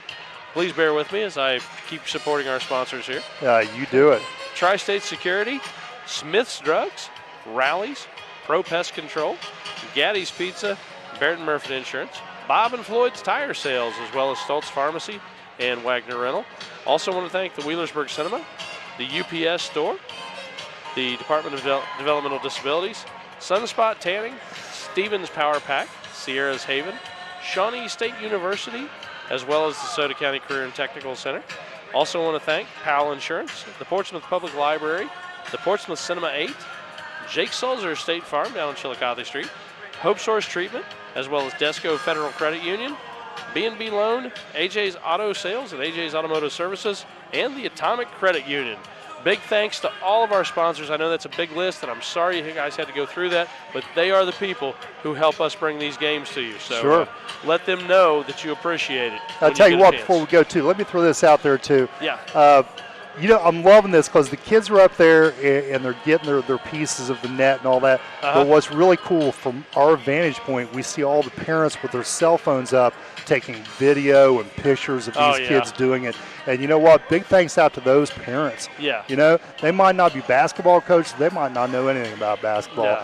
Please bear with me as I keep supporting our sponsors here. You do it. Tri-State Security, Smith's Drugs, Rallies, Pro Pest Control, Gaddy's Pizza, Barrett & Murphy Insurance, Bob and Floyd's Tire Sales, as well as Stoltz Pharmacy and Wagner Rental. Also want to thank the Wheelersburg Cinema, the UPS Store, the Department of Developmental Disabilities, Sunspot Tanning, Stevens Power Pack, Sierra's Haven, Shawnee State University, as well as the Soda County Career and Technical Center. Also want to thank Powell Insurance, the Portsmouth Public Library, the Portsmouth Cinema 8, Jake Sulzer State Farm down on Chillicothe Street, Hope Source Treatment, as well as Desco Federal Credit Union, B&B Loan, AJ's Auto Sales and AJ's Automotive Services, and the Atomic Credit Union. Big thanks to all of our sponsors. I know that's a big list, and I'm sorry you guys had to go through that, but they are the people who help us bring these games to you. So let them know that you appreciate it. I'll tell you what, before we go, too, let me throw this out there, too. Yeah. You know, I'm loving this because the kids are up there and they're getting their pieces of the net and all that. But what's really cool from our vantage point, we see all the parents with their cell phones up taking video and pictures of these kids doing it. And you know what? Big thanks out to those parents. Yeah. You know, they might not be basketball coaches. They might not know anything about basketball.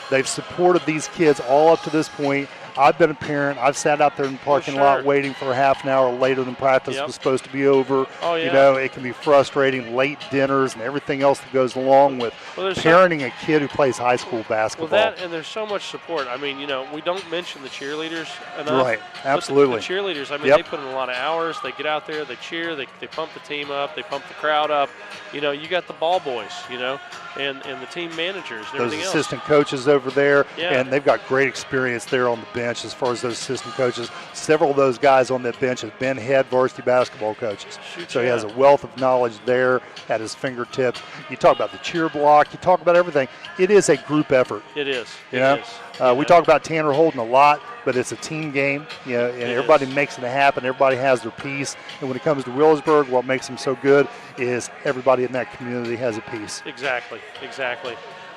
They've supported these kids all up to this point. I've been a parent. I've sat out there in the parking lot waiting for a half an hour later than practice was supposed to be over. You know, it can be frustrating, late dinners and everything else that goes along with parenting a kid who plays high school basketball. Well, that and there's so much support. I mean, you know, we don't mention the cheerleaders enough. Right, absolutely. The cheerleaders, I mean, they put in a lot of hours. They get out there, they cheer, they pump the team up, they pump the crowd up. You know, you got the ball boys, you know, and the team managers and everything else. Those assistant coaches over there, and they've got great experience there on the bench. bench as far as those assistant coaches. Several of those guys on that bench have been head varsity basketball coaches. So he has a wealth of knowledge there at his fingertips. You talk about the cheer block. You talk about everything. It is a group effort. It is. You know? We talk about Tanner Holden a lot, but it's a team game, you know, and everybody makes it happen. Everybody has their piece. And when it comes to Wheelersburg, what makes them so good is everybody in that community has a piece. Exactly.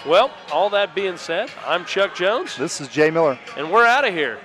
Well, all that being said, I'm Chuck Jones. This is Jay Miller. And we're out of here.